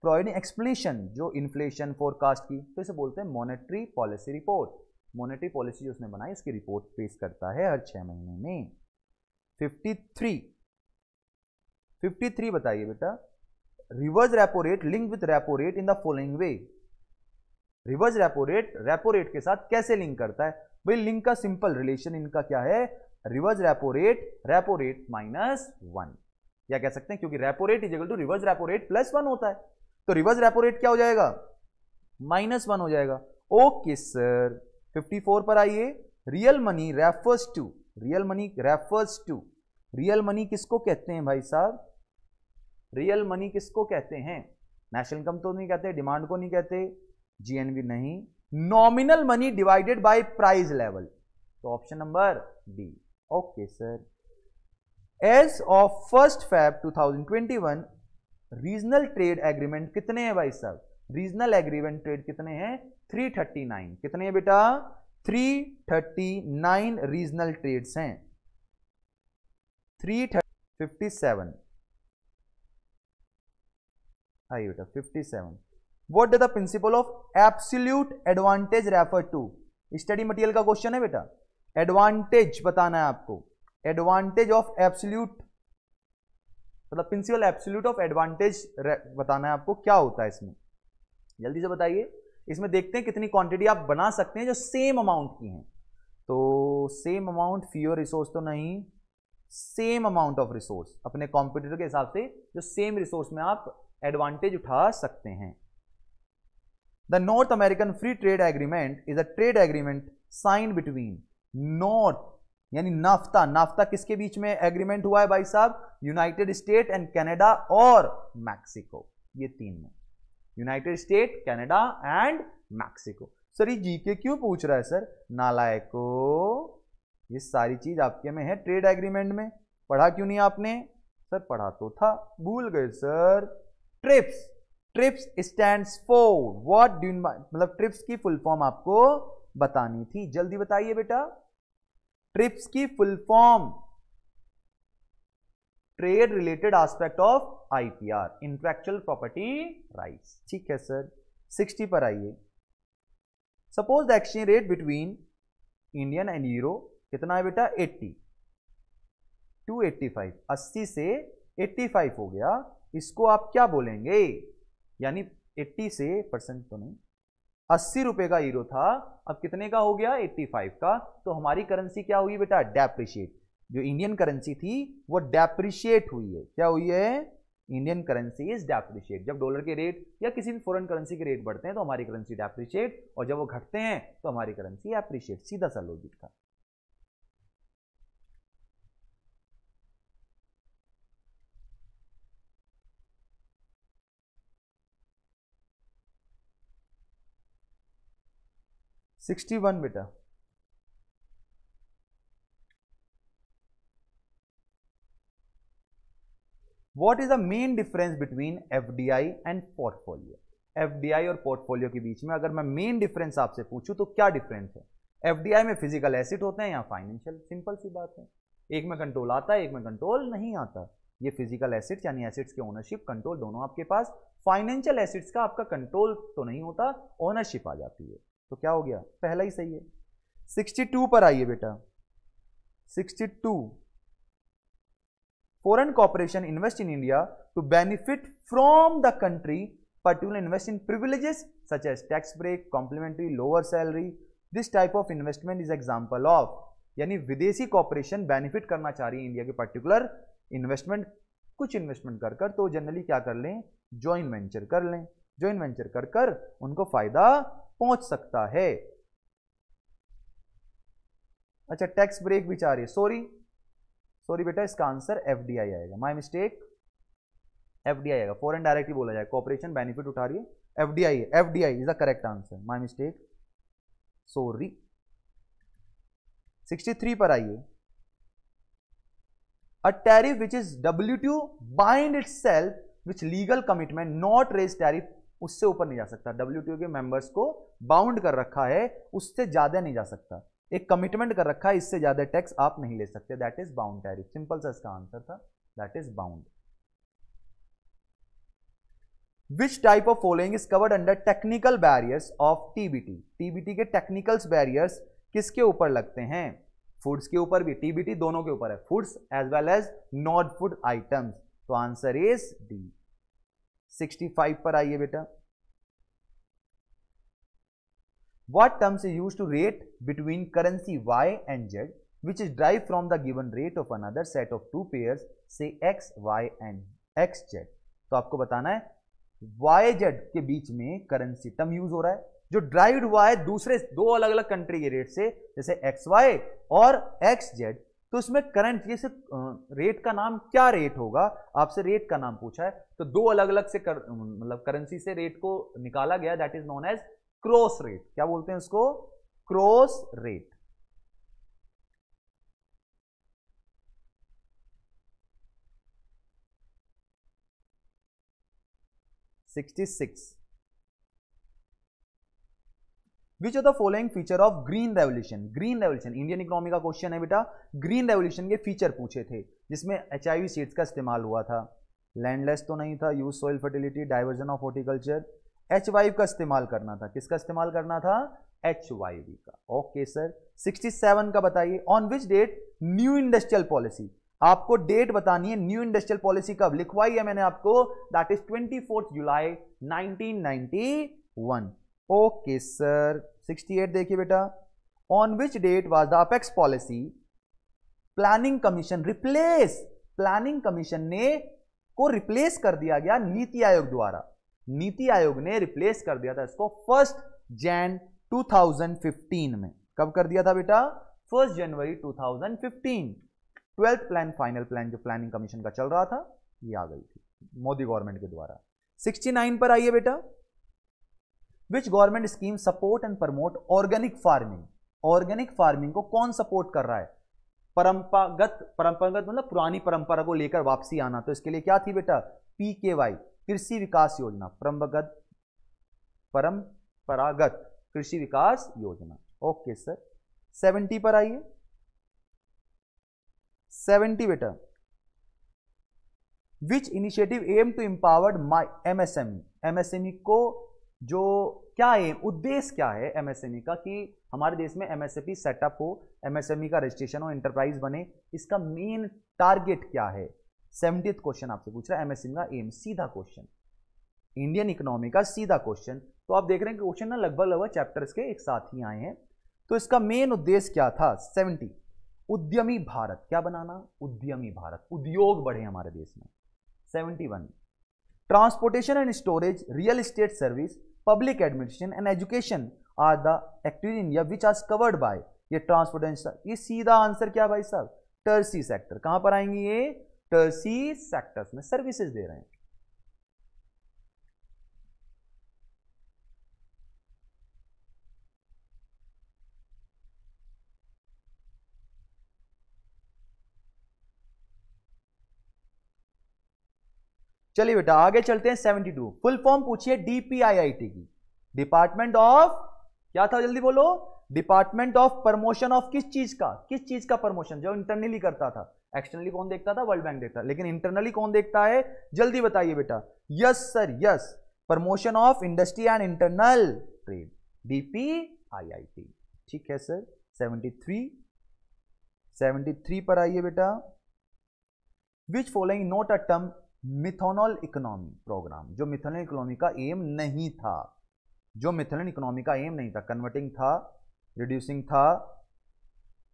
प्रोवाइडिंग एक्सप्लेनेशन, जो इन्फ्लेशन फोरकास्ट की, तो इसे बोलते हैं monetary policy report. Monetary policy जो उसने बनाई उसकी रिपोर्ट पेश करता है हर 6 महीने में। 53 बताइए बेटा। Reverse repo rate link with repo rate in the following way. Reverse repo rate के साथ कैसे लिंक करता है भाई? लिंक का सिंपल रिलेशन इनका क्या है? रिवर्स रेपो रेट -1, या कह सकते हैं क्योंकि repo rate is equal to reverse repo rate +1 होता है, तो रिवर्स रेपो रेट क्या हो जाएगा? -1 हो जाएगा। Okay sir. 54 पर आइए। Real money refers to, real money refers to, real money किसको कहते हैं भाई साहब? रियल मनी किसको कहते हैं? नेशनल इनकम तो नहीं कहते, डिमांड को नहीं कहते, जीएनवी नहीं, nominal money divided by price level, तो option number D. Okay sir. As of 1 Feb 2021 regional trade agreement कितने हैं भाई साहब? रीजनल एग्रीमेंट ट्रेड कितने हैं? 339। कितने हैं बेटा? 339 रीजनल ट्रेड्स हैं। 357 आइए बेटा 57। What does the principle of absolute advantage refer to? Study material का क्वेश्चन है बेटा। एडवांटेज बताना है आपको, एडवांटेज ऑफ एब्सोल्यूट, मतलब प्रिंसिपल एब्सोल्यूट ऑफ एडवांटेज बताना है आपको, क्या होता है इसमें, जल्दी से बताइए। इसमें देखते हैं कितनी क्वांटिटी आप बना सकते हैं जो सेम अमाउंट की हैं। तो सेम अमाउंट, फ्यूअर रिसोर्स तो नहीं, सेम अमाउंट ऑफ रिसोर्स अपने कॉम्पिटिटर के हिसाब से जो सेम रिसोर्स में आप एडवांटेज उठा सकते हैं। The North American free trade agreement is a trade agreement sign between North यानी नाफ्ता, नाफ्ता किसके बीच में एग्रीमेंट हुआ है भाई साहब? यूनाइटेड स्टेट एंड कनाडा और मैक्सिको, ये तीन में, United state, Canada and Mexico. Sir ये जीके क्यों पूछ रहा है सर? नालायको, ये सारी चीज आपके में है ट्रेड एग्रीमेंट में, पढ़ा क्यों नहीं आपने? सर पढ़ा तो था, भूल गए sir. Trips, trips stands for what do, मतलब ट्रिप्स की फुल फॉर्म आपको बतानी थी, जल्दी बताइए बेटा। ट्रिप्स की full form, trade related aspect of IPR, intellectual property rights. ठीक है सर। 60 पर आइए। Suppose the exchange rate between Indian and euro कितना है बेटा? 80 to 85, 80 से 85 हो गया, इसको आप क्या बोलेंगे? यानी 80 से परसेंट तो नहीं, 80 रुपए का यूरो था, अब कितने का हो गया? 85 का, तो हमारी करेंसी क्या हुई बेटा? डेप्रिशिएट। जो इंडियन करेंसी थी वो डेप्रिशिएट हुई है। क्या हुई है? Indian currency is depreciate. जब डॉलर के रेट या किसी भी फॉरेन करेंसी के रेट बढ़ते हैं तो हमारी करेंसी डेप्रिशिएट, और जब वो घटते हैं तो हमारी करेंसी एप्रिशिएट। सीधा सा लॉजिक था। $61 बेटा। What is the main difference between FDI and portfolio? FDI और पोर्टफोलियो के बीच में अगर मैं मेन डिफरेंस आपसे पूछूं तो क्या डिफरेंस है? FDI में फिजिकल एसेट होते हैं या फाइनेंशियल, सिंपल सी बात है। एक में कंट्रोल आता है, एक में कंट्रोल नहीं आता। ये फिजिकल एसेट्स यानी एसेट्स के ओनरशिप, कंट्रोल दोनों आपके पास। फाइनेंशियल एसेट्स का आपका कंट्रोल तो नहीं होता, ओनरशिप आ जाती है। तो क्या हो गया? पहला ही सही है। 62 पर आइए बेटा। 62, foreign corporation invest in India to benefit from the country, particularly invest in privileges such as tax break, complimentary, lower salary. This type of investment is example of, यानी विदेशी कॉर्पोरेशन बेनिफिट करना चाह रही है इंडिया के पर्टिकुलर इन्वेस्टमेंट, कुछ इन्वेस्टमेंट कर कर, तो जनरली क्या कर लें? जॉइंट वेंचर कर लें। जॉइंट वेंचर कर कर उनको फायदा पहुंच सकता है। अच्छा, टैक्स ब्रेक भी चाह रही है, सॉरी बेटा, इसका आंसर एफडीआई आएगा। माय मिस्टेक, एफडीआई आएगा। फॉरेन डायरेक्ट ही बोला जाए, कॉर्पोरेशन बेनिफिट उठा रही है, एफडीआई है। FDI is the correct answer, my mistake, sorry. 63 पर आइए। A tariff which is WTO bind itself which legal commitment not raise tariff, उससे ऊपर नहीं जा सकता। WTO के मेंबर्स को बाउंड कर रखा है, उससे ज्यादा नहीं जा सकता। एक कमिटमेंट कर रखा है, इससे ज्यादा टैक्स आप नहीं ले सकते, that is bound tariff. Simple सा इसका आंसर था, that is bound. Which type of following is covered under technical barriers of TBT? TBT के टेक्निकल्स बैरियर्स किसके ऊपर लगते हैं? फूड्स के ऊपर भी, TBT दोनों के ऊपर है, foods as well as non food items. तो आंसर इज डी। 65 पर आइए बेटा। What terms is used to rate between currency Y and Z, which is derived from the given rate of another set of two pairs, say X, Y and XZ? तो आपको बताना है YZ के बीच में करेंसी टर्म यूज हो रहा है, जो ड्राइव हुआ है दूसरे दो अलग अलग कंट्री के रेट से, जैसे XY और XZ, तो इसमें करंट जैसे रेट का नाम क्या रेट होगा, आपसे रेट का नाम पूछा है, तो दो अलग अलग से मतलब करेंसी से रेट को निकाला गया, that is known as cross rate. क्या बोलते हैं उसको? Cross rate. Which of the following feature of green revolution? Green revolution Indian economy का क्वेश्चन है बेटा। ग्रीन रेवोल्यूशन के फीचर पूछे थे, जिसमें HIV सीड्स का इस्तेमाल हुआ था, लैंडलेस तो नहीं था, use soil fertility, diversion of horticulture, H5 का इस्तेमाल करना था। किसका इस्तेमाल करना था? HYV का। Okay sir. 67 का बताइए, on which date new industrial policy, आपको डेट बतानी है, न्यू इंडस्ट्रियल पॉलिसी कब लिखवाई है मैंने आपको, that is 24 July 1991। Okay sir. 68 देखिए बेटा, on which date was the apex policy planning commission replace, planning commission ने को रिप्लेस कर दिया गया नीति आयोग द्वारा, नीति आयोग ने रिप्लेस कर दिया था इसको 1 जनवरी 2015 में। कब कर दिया था बेटा? 1 जनवरी 2015। 12th प्लान, फाइनल प्लान जो प्लानिंग कमीशन का चल रहा था, ये आ गई थी मोदी गवर्नमेंट के द्वारा। 69 पर आइए बेटा, which government scheme support and promote organic farming? Organic farming को कौन सपोर्ट कर रहा है? परंपरागत मतलब पुरानी परंपरा को लेकर वापसी आना, तो इसके लिए क्या थी बेटा? PKY, कृषि विकास योजना, परंपरागत कृषि विकास योजना। Okay sir. 70 पर आइए, 70 बेटा, which initiative aim to empowered my MSME? MSME को जो क्या एम, उद्देश्य क्या है MSME का, कि हमारे देश में MSME सेटअप हो, MSME का रजिस्ट्रेशन हो, एंटरप्राइज बने, इसका मेन टारगेट क्या है? 70th क्वेश्चन आपसे पूछ रहा है, MSME का एम, सीधा क्वेश्चन, इंडियन इकोनॉमी का सीधा क्वेश्चन। तो आप देख रहे हैं कि क्वेश्चन ना लगभग चैप्टर्स के एक साथ ही आए हैं। तो इसका मेन उद्देश्य क्या था? 70, उद्यमी भारत, क्या बनाना? उद्यमी भारत, उद्योग बढ़े हमारे देश में। 71, transportation and storage, real estate service, public administration and education are the activity in India which are covered by, ये ट्रांसपोर्टेशन, ये सीधा आंसर क्या भाई साहब? Tertiary sector. कहां पर आएंगे ये? टर्सी सेक्टर्स में सर्विसेज दे रहे हैं। चलिए बेटा आगे चलते हैं। 72, फुल फॉर्म पूछिए DPIIT की, डिपार्टमेंट ऑफ, क्या था जल्दी बोलो? डिपार्टमेंट ऑफ प्रमोशन ऑफ किस चीज का? किस चीज का प्रमोशन? जो इंटरनली करता था, एक्सटर्नली कौन देखता था? वर्ल्ड बैंक देखता, लेकिन इंटरनली कौन देखता है? जल्दी बताइए बेटा। Yes sir, yes, promotion of industry and internal trade, DPIIT। ठीक है सर। 73 पर आइए बेटा, which following note a term methanol economy programme? जो मिथेनॉल इकोनॉमी का एम नहीं था, जो मिथेनॉल इकोनॉमी का एम नहीं था, कन्वर्टिंग था, रिड्यूसिंग था,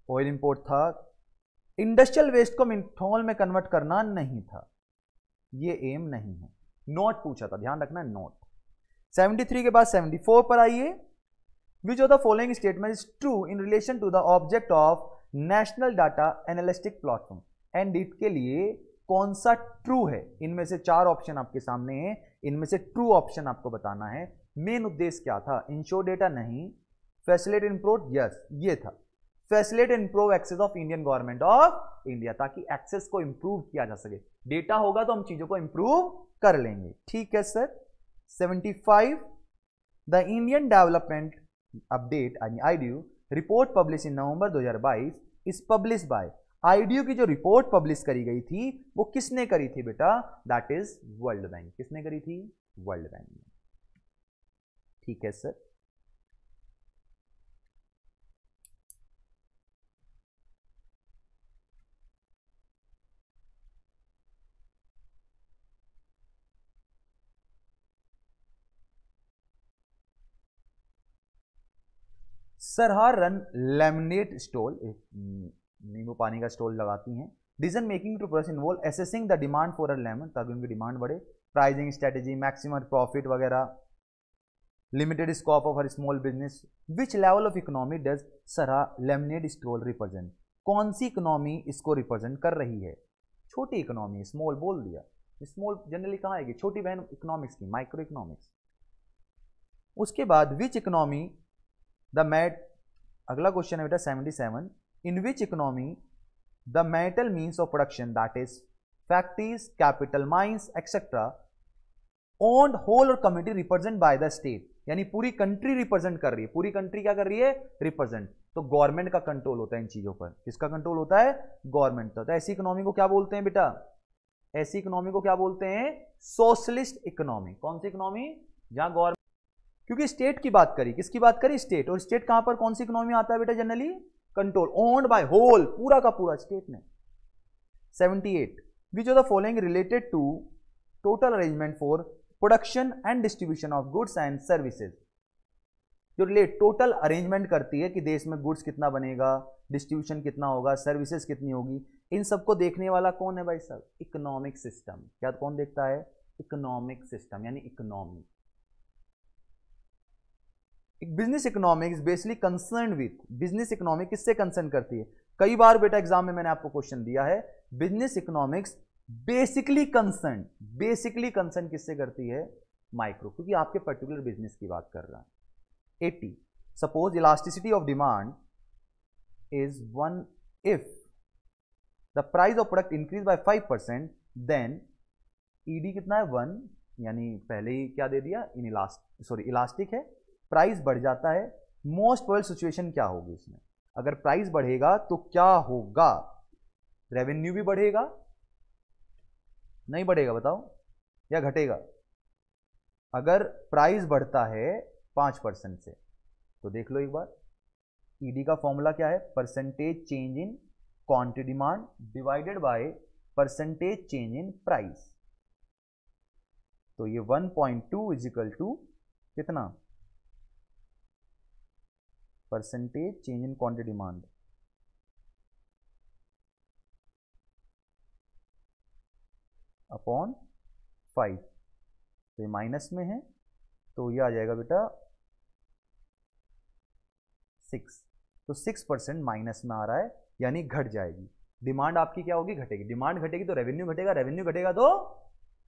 ऑयल इंपोर्ट था, इंडस्ट्रियल वेस्ट को मिथेनॉल में कन्वर्ट करना नहीं था, ये एम नहीं है। नोट पूछा था, ध्यान रखना नोट। 73 के बाद 74 पर आइए, which of the following statement is true in relation to the object of national data analytic platform? NDT के लिए कौन सा ट्रू है? इनमें से 4 ऑप्शन आपके सामने हैं, इनमें से ट्रू ऑप्शन आपको बताना है। मेन उद्देश्य क्या था? इंश्योर डेटा नहीं, फैसिलिटेट इंप्रूव, यस ये था, facilitate improve access of Indian government of India, ताकि एक्सेस को इंप्रूव किया जा सके। डेटा होगा तो हम चीजों को इंप्रूव कर लेंगे। ठीक है sir. 75, the Indian development update IDU report publish in November 2022 is publish by, IDU की जो रिपोर्ट पब्लिश करी गई थी वो किसने करी थी बेटा? That is world bank. किसने करी थी? वर्ल्ड बैंक ने। ठीक है sir. Sarah run lemonade stall, नींबू पानी का स्टॉल लगाती हैं। Decision making to process involve assessing the demand for a lemon, ताकि उनकी डिमांड बढ़े, प्राइसिंग स्ट्रेटेजी, मैक्सिमम प्रॉफिट वगैरह। Limited scope of her small business, which level of economy does Sara lemonade stall represent, कौन सी इकोनॉमी इसको रिप्रेजेंट कर रही है? छोटी इकोनॉमी, स्मॉल बोल दिया, स्मॉल जनरली कहाँ आएगी? छोटी बहन इकोनॉमिक्स की, माइक्रो इकोनॉमिक्स। उसके बाद विच इकोनॉमी द मैट, अगला क्वेश्चन है बेटा 77, in which economy the metal means of production that is factories, capital, mines etcetera owned whole or community represent by the state, यानी पूरी कंट्री रिप्रेजेंट कर रही है, पूरी कंट्री क्या कर रही है? रिप्रेजेंट। तो गवर्नमेंट का कंट्रोल होता है इन चीजों पर, किसका कंट्रोल होता है? गवर्नमेंट का। तो ऐसी इकोनॉमी को क्या बोलते हैं बेटा? ऐसी इकोनॉमी को क्या बोलते हैं? Socialist economy. कौन सी इकोनॉमी? जहां गवर्नमेंट, क्योंकि स्टेट की बात करी, किसकी बात करी? स्टेट। और स्टेट कहां पर कौन सी इकोनॉमी आता है बेटा? Generally control, owned by whole, पूरा का पूरा स्टेट में। 78, which of the following related to total arrangement for production and distribution of goods and services, जो रिलेट टोटल अरेंजमेंट करती है कि देश में गुड्स कितना बनेगा, डिस्ट्रीब्यूशन कितना होगा, सर्विसेज कितनी होगी, इन सबको देखने वाला कौन है भाई साहब? Economic system. क्या कौन देखता है? इकोनॉमिक सिस्टम, यानी economy. Business economics basically concern with, business economic किससे कंसर्न करती है? कई बार बेटा एग्जाम में मैंने आपको क्वेश्चन दिया है, बिजनेस इकोनॉमिक्स बेसिकली कंसर्न किससे करती है? माइक्रो, क्योंकि आपके पर्टिकुलर बिजनेस की बात कर रहा है। 80, suppose elasticity of demand is 1 if the price of product increase by 5%, then ED कितना है? 1, यानी पहले ही क्या दे दिया? इलास्टिक है, प्राइस बढ़ जाता है। मोस्ट प्रोबेबल सिचुएशन क्या होगी इसमें? अगर प्राइस बढ़ेगा तो क्या होगा? रेवेन्यू भी बढ़ेगा, नहीं बढ़ेगा बताओ, या घटेगा? अगर प्राइस बढ़ता है 5% से, तो देख लो एक बार, ईडी का फॉर्मूला क्या है? Percentage change in quantity demand divided by percentage change in price. तो ये 1.2 इज इक्वल टू कितना? Percentage change in quantity demand upon 5, तो ये माइनस में है, तो ये आ जाएगा बेटा 6, तो 6% माइनस में आ रहा है, यानी घट जाएगी। डिमांड आपकी क्या होगी? घटेगी। डिमांड घटेगी तो रेवेन्यू घटेगा, रेवेन्यू घटेगा तो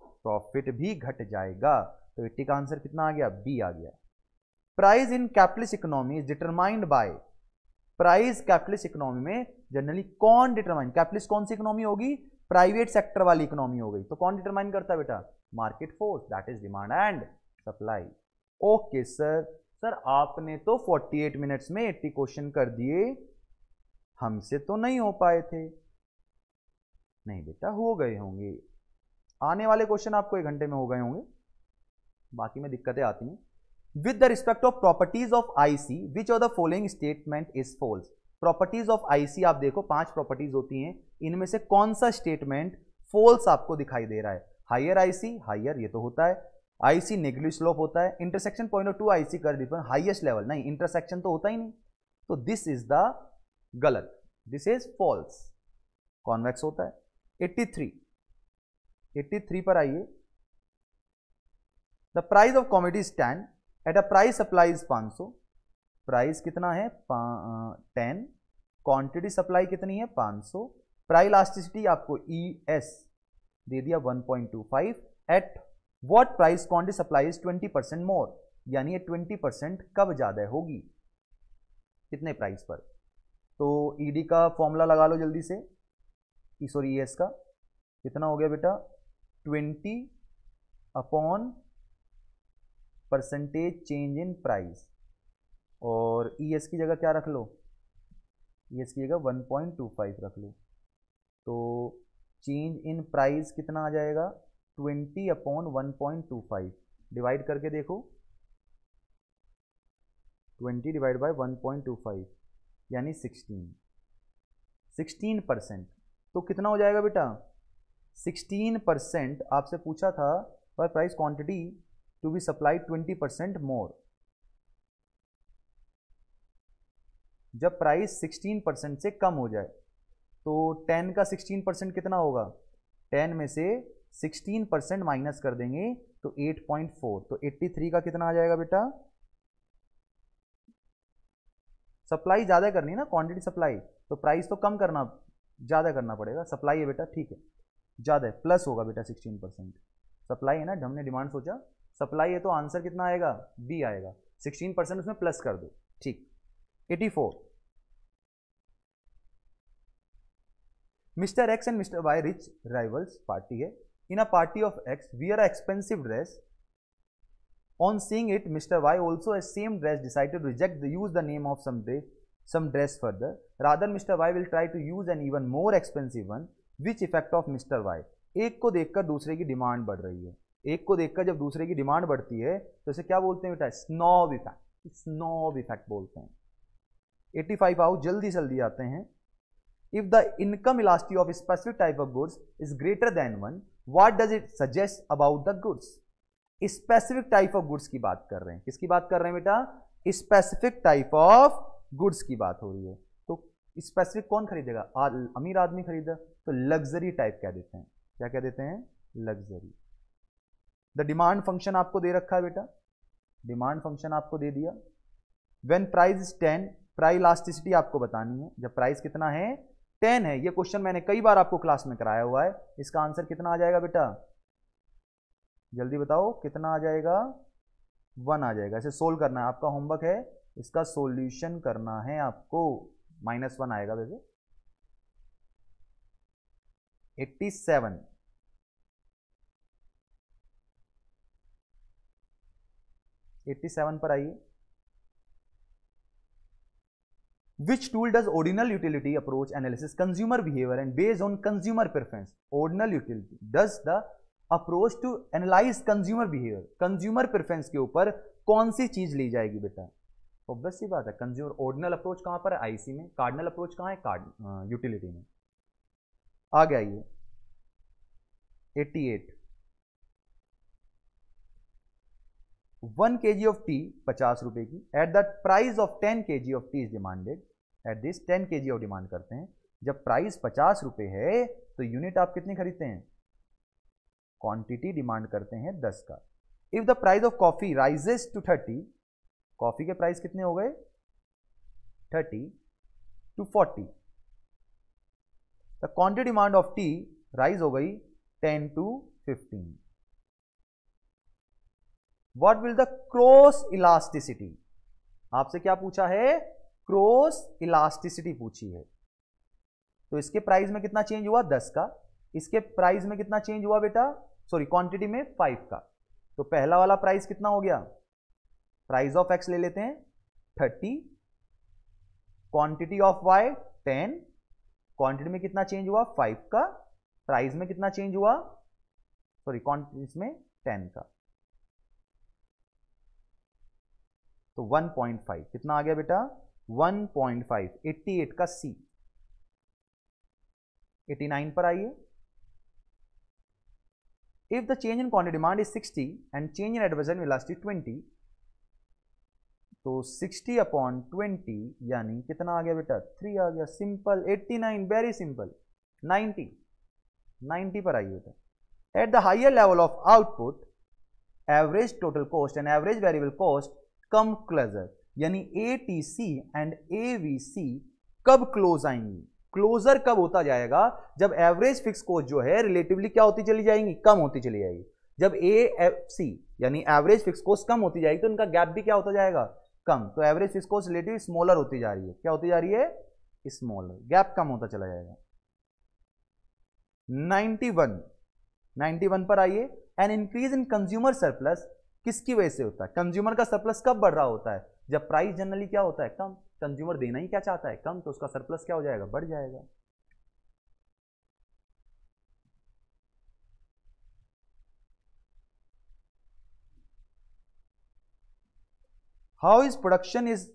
प्रॉफिट भी घट जाएगा। तो 80 का आंसर कितना आ गया? बी आ गया। Price in capitalist economy is determined by, price capitalist economy में जनरली कौन डिटरमाइन? कैपिटलिस्ट कौन सी इकोनॉमी होगी? प्राइवेट सेक्टर वाली इकोनॉमी हो गई, तो कौन डिटरमाइन करता है बेटा? Market force, that is demand and supply. Okay sir आपने तो 48 मिनट्स में 80 क्वेश्चन कर दिए, हमसे तो नहीं हो पाए थे। नहीं बेटा, हो गए होंगे, आने वाले क्वेश्चन आपको 1 घंटे में हो गए होंगे, बाकी में दिक्कतें आती हैं। With the respect of properties of IC, which of the following statement is false? Properties of IC आप देखो 5 प्रॉपर्टीज होती हैं, इनमें से कौन सा स्टेटमेंट false आपको दिखाई दे रहा है? हायर IC, हायर ये तो होता है, IC नेगेटिव स्लोप होता है, इंटरसेक्शन पॉइंट ऑफ 2 IC कर डिफरेंस हाईएस्ट लेवल, नहीं इंटरसेक्शन तो होता ही नहीं, तो दिस इज द गलत, दिस इज फॉल्स। कॉन्वेक्स होता है। 83 पर आइए। The price of commodity stand at a price supply is 500, price कितना है? 10, क्वांटिटी सप्लाई कितनी है? 500, प्राइस इलास्टिसिटी आपको ES दे दिया 1.25, at what price quantity supply is 20% मोर, यानी ये 20% कब ज्यादा होगी? कितने प्राइस पर? तो ED का फॉर्मूला लगा लो जल्दी से, सॉरी ES का कितना हो गया बेटा? 20 upon percentage change in price, और ES की जगह क्या रख लो? ES की जगह 1.25 रख लो, तो चेंज इन प्राइस कितना आ जाएगा? 20 अपॉन 1.25, डिवाइड करके देखो, 20 डिवाइड बाय 1.25 यानी 16%। तो कितना हो जाएगा बेटा? 16% आपसे पूछा था, पर price quantity to be supplied 20% more. जब प्राइस 16% से कम हो जाए तो 10 का 16% कितना होगा? 10 में से 16% माइनस कर देंगे तो 8.4, तो 83 का कितना आ जाएगा बेटा? सप्लाई ज़्यादा करनी है ना, क्वांटिटी सप्लाई, तो प्राइस तो कम करना, ज़्यादा करना पड़ेगा। सप्लाई है बेटा, ठीक है, ज़्यादा है, प्लस होगा बेटा 16%। सप्लाई है ना, हमने डिमांड सोचा सप्लाई है, तो आंसर कितना आएगा, बी आएगा। 16% उसमें प्लस कर दो, ठीक। 84, mister X and mister Y rich rivals, party है। In a party of X wear a expensive dress, on seeing it Mr. Y also has same dress decided to reject the use the name of some dress further, rather Mr. Y will try to use an even more expensive one, which effect of Mr. Y। एक को देखकर दूसरे की डिमांड बढ़ रही है, एक को देखकर जब दूसरे की डिमांड बढ़ती है तो इसे क्या बोलते हैं बेटा, स्नॉब इफेक्ट, स्नॉब इफेक्ट बोलते हैं। 85 आओ, जल्दी जल्दी आते हैं। If the income elasticity of specific type of goods is greater than 1, what does it suggest about the goods. Specific type of goods की बात कर रहे हैं, किसकी बात कर रहे हैं बेटा, स्पेसिफिक टाइप ऑफ गुड्स की बात हो रही है। तो स्पेसिफिक कौन खरीदेगा, अमीर आदमी खरीदा, तो लग्जरी टाइप कह देते हैं, क्या कह देते हैं, लग्जरी। द डिमांड फंक्शन आपको दे रखा है बेटा, डिमांड फंक्शन आपको दे दिया। When price is 10, price elasticity आपको बतानी है, जब प्राइस कितना है 10 है। ये क्वेश्चन मैंने कई बार आपको क्लास में कराया हुआ है। इसका आंसर कितना आ जाएगा बेटा, जल्दी बताओ कितना आ जाएगा, 1 आ जाएगा। इसे सोल्व करना है, आपका होमवर्क है, इसका सॉल्यूशन करना है आपको। -1 आएगा वैसे। 87, पर आइए। Which tool does ordinal utility approach analysis consumer behavior and based on consumer preference? Ordinal utility does the approach to analyze consumer behavior, consumer preference के ऊपर कौन सी चीज ली जाएगी बेटा, ऑब्वियस सी बात है कंज्यूमर। ऑर्डिनल अप्रोच कहां पर है, आईसी में। कार्डिनल अप्रोच कहां है, यूटिलिटी में। आगे आइए 88, 1 kg ऑफ टी 50 रुपए की, at the price of 10 kg of T is demanded, at this 10 kg of demand करते हैं। जब प्राइस 50 रुपए है तो यूनिट आप कितनी खरीदते हैं, क्वांटिटी डिमांड करते हैं 10 का। If the price of coffee rises to 30, coffee के प्राइस कितने हो गए 30 to 40, the quantity demand of tea rise हो गई 10 to 15। What will the cross elasticity, आपसे क्या पूछा है, क्रॉस इलास्टिसिटी पूछी है। तो इसके प्राइस में कितना चेंज हुआ 10 का, इसके प्राइस में कितना चेंज हुआ बेटा, सॉरी क्वांटिटी में 5 का। तो पहला वाला प्राइस कितना हो गया, प्राइस ऑफ एक्स ले लेते हैं 30, क्वांटिटी ऑफ वाई 10, क्वांटिटी में कितना चेंज हुआ 5 का, प्राइस में कितना चेंज हुआ, सॉरी क्वांटिटी में 10 का। तो 1.5 कितना आ गया बेटा, 1.5। 88 का सी। 89 पर आइए। If the change in quantity demand is 60 and change in advertisement velocity 20, तो 60/20 यानी कितना आ गया बेटा, 3 आ गया, सिंपल। 89 very simple. 90 पर आइए बेटा। At the higher level of output average total cost and average variable cost come closer, यानी एटीसी एंड एवीसी कब क्लोज आएंगी, क्लोजर कब होता जाएगा, जब एवरेज फिक्स कॉस्ट जो है रिलेटिवली क्या होती चली जाएंगी, कम होती चली जाएगी। जब एएफसी यानी एवरेज फिक्स कॉस्ट कम होती जाएगी तो उनका गैप भी क्या होता जाएगा, कम। तो average fix cost relative smaller होती जा रही है, क्या होती जा रही है, स्मॉलर, गैप कम होता चला जाएगा। 91 पर आइए। An increase in consumer surplus किसकी वजह से होता है, कंज्यूमर का सरप्लस कब बढ़ रहा होता है, जब प्राइस जनरली क्या होता है, कम। कंज्यूमर देना ही क्या चाहता है, कम, तो उसका सरप्लस क्या हो जाएगा, बढ़ जाएगा। How is production is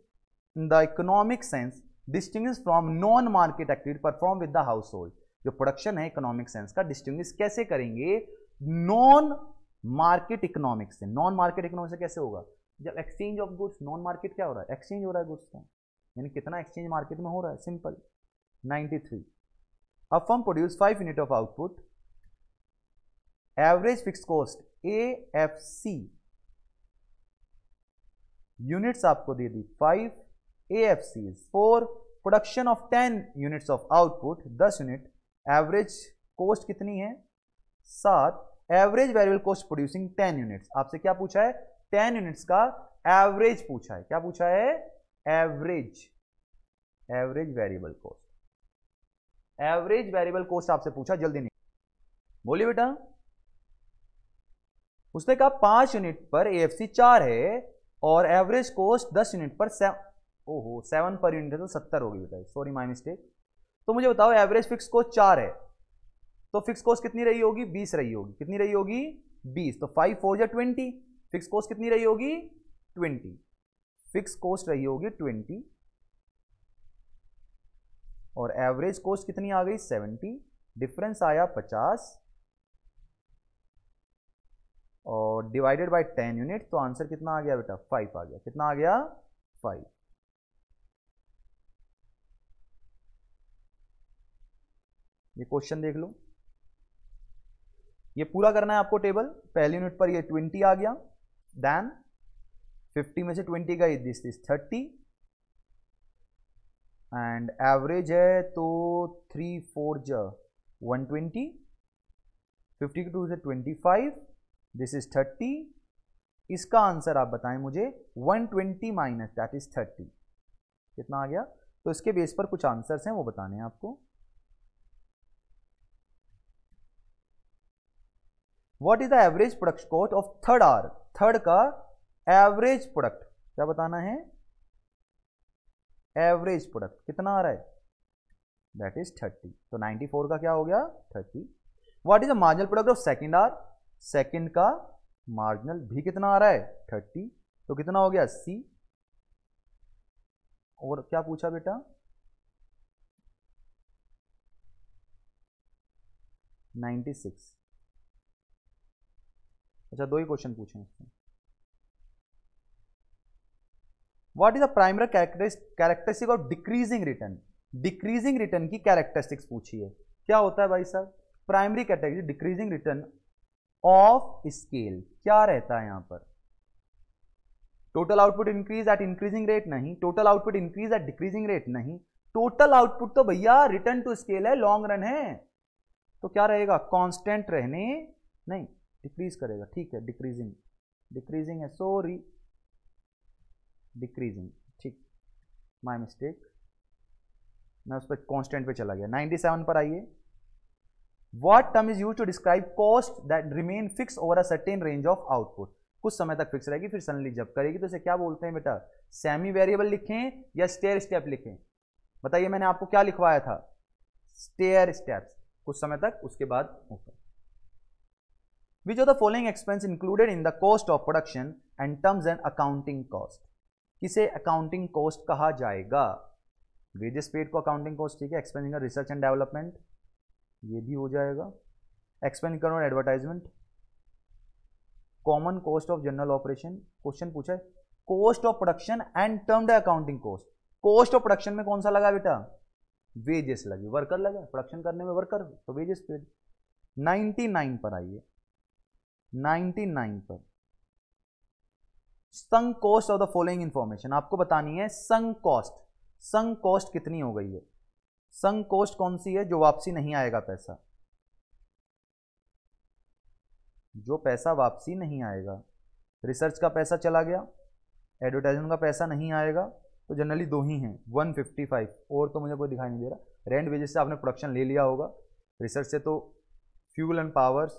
in the economic sense distinguish from non market activity perform with the house hold. जो प्रोडक्शन है इकोनॉमिक सेंस का डिस्टिंग्विश कैसे करेंगे नॉन मार्केट इकोनॉमिक से। नॉन मार्केट इकोनॉमिक से कैसे होगा, जब exchange of goods, non market क्या हो रहा है, एक्सचेंज हो रहा है गुड्स का, यानी कितना एक्सचेंज मार्केट में हो रहा है, simple. 93 a firm produce 5 unit of output, average fix cost AFC units आपको दे दी 5, AFCs for production of 10 units of output, 10 unit, average cost कितनी है 7, average variable cost producing 10 units. आपसे क्या पूछा है 10 यूनिट्स का एवरेज पूछा है। क्या पूछा है average variable cost, average variable cost आपसे पूछा। जल्दी नहीं बोलिए बेटा। उसने कहा 5 यूनिट पर AFC 4 है और एवरेज कॉस्ट 10 यूनिट पर 7 पर यूनिट है तो 70 होगी बेटा, सॉरी माय मिस्टेक। तो मुझे बताओ एवरेज फिक्स कॉस्ट 4 है तो फिक्स कॉस्ट कितनी रही होगी 20 रही होगी। कितनी रही होगी 20, तो 5 4 जा 20, फिक्स कॉस्ट कितनी रही होगी 20, फिक्स कॉस्ट रही होगी 20 और एवरेज कॉस्ट कितनी आ गई 70, डिफरेंस आया 50 और डिवाइडेड बाय 10 यूनिट, तो आंसर कितना आ गया बेटा 5 आ गया। कितना आ गया 5। ये क्वेश्चन देख लो, ये पूरा करना है आपको टेबल। पहली यूनिट पर ये 20 आ गया, देन 50 में से 20 गई, दिस इज 30 एंड एवरेज है तो 3 4 जा 120, 52 से 25, दिस इज 30। इसका आंसर आप बताएं मुझे 120 माइनस दैट इज 30 कितना आ गया। तो इसके बेस पर कुछ आंसर्स हैं वो बताने हैं आपको। What is the average product cost of third hour, third का एवरेज प्रोडक्ट क्या बताना है, एवरेज प्रोडक्ट कितना आ रहा है दैट इज 30, तो 94 का क्या हो गया 30। What is the marginal product of second hour, second का मार्जिनल भी कितना आ रहा है 30, तो कितना हो गया 80। और क्या पूछा बेटा 96। अच्छा 2 ही क्वेश्चन पूछे इसमें। What is the primary characteristic of decreasing return, decreasing return की कैरेक्टरिस्टिक्स पूछी है। क्या होता है भाई साहब primary characteristic decreasing return of scale, क्या रहता है यहां पर, total output increase at increasing rate नहीं, total output increase at decreasing rate नहीं, टोटल आउटपुट तो भैया रिटर्न टू स्केल है, लॉन्ग रन है, तो क्या रहेगा कांस्टेंट रहने नहीं, डिक्रीज करेगा। ठीक है डिक्रीजिंग, डिक्रीजिंग है सॉरी डिक्रीजिंग, ठीक माय मिस्टेक, मैं उस पर कांस्टेंट पे चला गया। 97 पर आइए। What term is used to describe cost that remain fixed over a certain range of output, कुछ समय तक फिक्स रहेगी फिर सडनली जब करेगी तो इसे क्या बोलते हैं बेटा, सेमी वेरिएबल लिखें या स्टेयर स्टेप लिखें, बताइए मैंने आपको क्या लिखवाया था स्टेयर स्टेप्स, कुछ समय तक उसके बाद ऊपर। Which of the following expense included in the cost of production and terms and accounting cost, किसे अकाउंटिंग कॉस्ट कहा जाएगा, वेजेस पेड को अकाउंटिंग कॉस्ट, ठीक है, एक्सपेंडिचर रिसर्च एंड डेवलपमेंट ये भी हो जाएगा, expenditure on advertisement, common cost of general operation, question पूछा है cost of production and termed accounting cost, cost of production में कौन सा लगा बेटा वेजेस लगी, वर्कर लगा प्रोडक्शन करने में वर्कर तो वेजेस पेड। 99 पर आइए, 99 पर sunk cost of the following information, आपको बतानी है संक कॉस्ट, संक कॉस्ट कितनी हो गई है, संक कॉस्ट कौन सी है जो वापसी नहीं आएगा पैसा, जो पैसा वापसी नहीं आएगा, रिसर्च का पैसा चला गया, एडवर्टाइजमेंट का पैसा नहीं आएगा, तो जनरली 2 ही हैं 155 और तो मुझे कोई दिखाई नहीं दे रहा, रेंट वेजेस से आपने प्रोडक्शन ले लिया होगा, रिसर्च से तो फ्यूल एंड पावर्स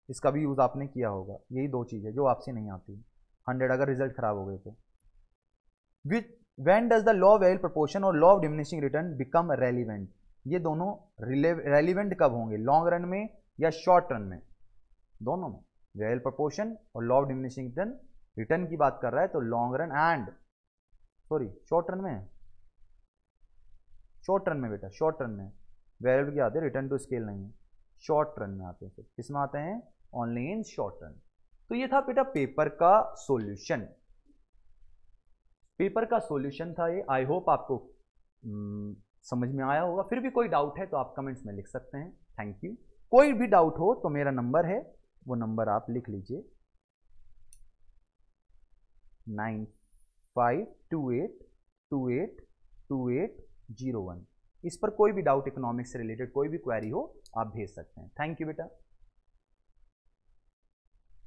इसका भी यूज आपने किया होगा, यही 2 चीजें जो वापसी नहीं आती 100 अगर रिजल्ट खराब हो गए तो। Which when does the law of variable proportion or law of diminishing return become relevant, ये दोनों रेलिवेंट कब होंगे, लॉन्ग रन में या शॉर्ट रन में, दोनों में, variable proportion or law of diminishing return, return की बात कर रहा है तो long run and sorry short run में, शॉर्ट रन में बेटा, शॉर्ट रन में वेरिएबल क्या आते हैं रिटर्न टू स्केल नहीं है, शॉर्ट रन में आते हैं, किसमें आते हैं ओनली इन शॉर्ट रन। तो ये था बेटा पेपर का सॉल्यूशन, पेपर का सॉल्यूशन था ये, आई होप आपको समझ में आया होगा, फिर भी कोई डाउट है तो आप कमेंट्स में लिख सकते हैं, थैंक यू। कोई भी डाउट हो तो मेरा नंबर है, वो नंबर आप लिख लीजिए 9528 282801। इस पर कोई भी डाउट इकोनॉमिक्स से रिलेटेड कोई भी क्वेरी हो आप भेज सकते हैं। थैंक यू बेटा।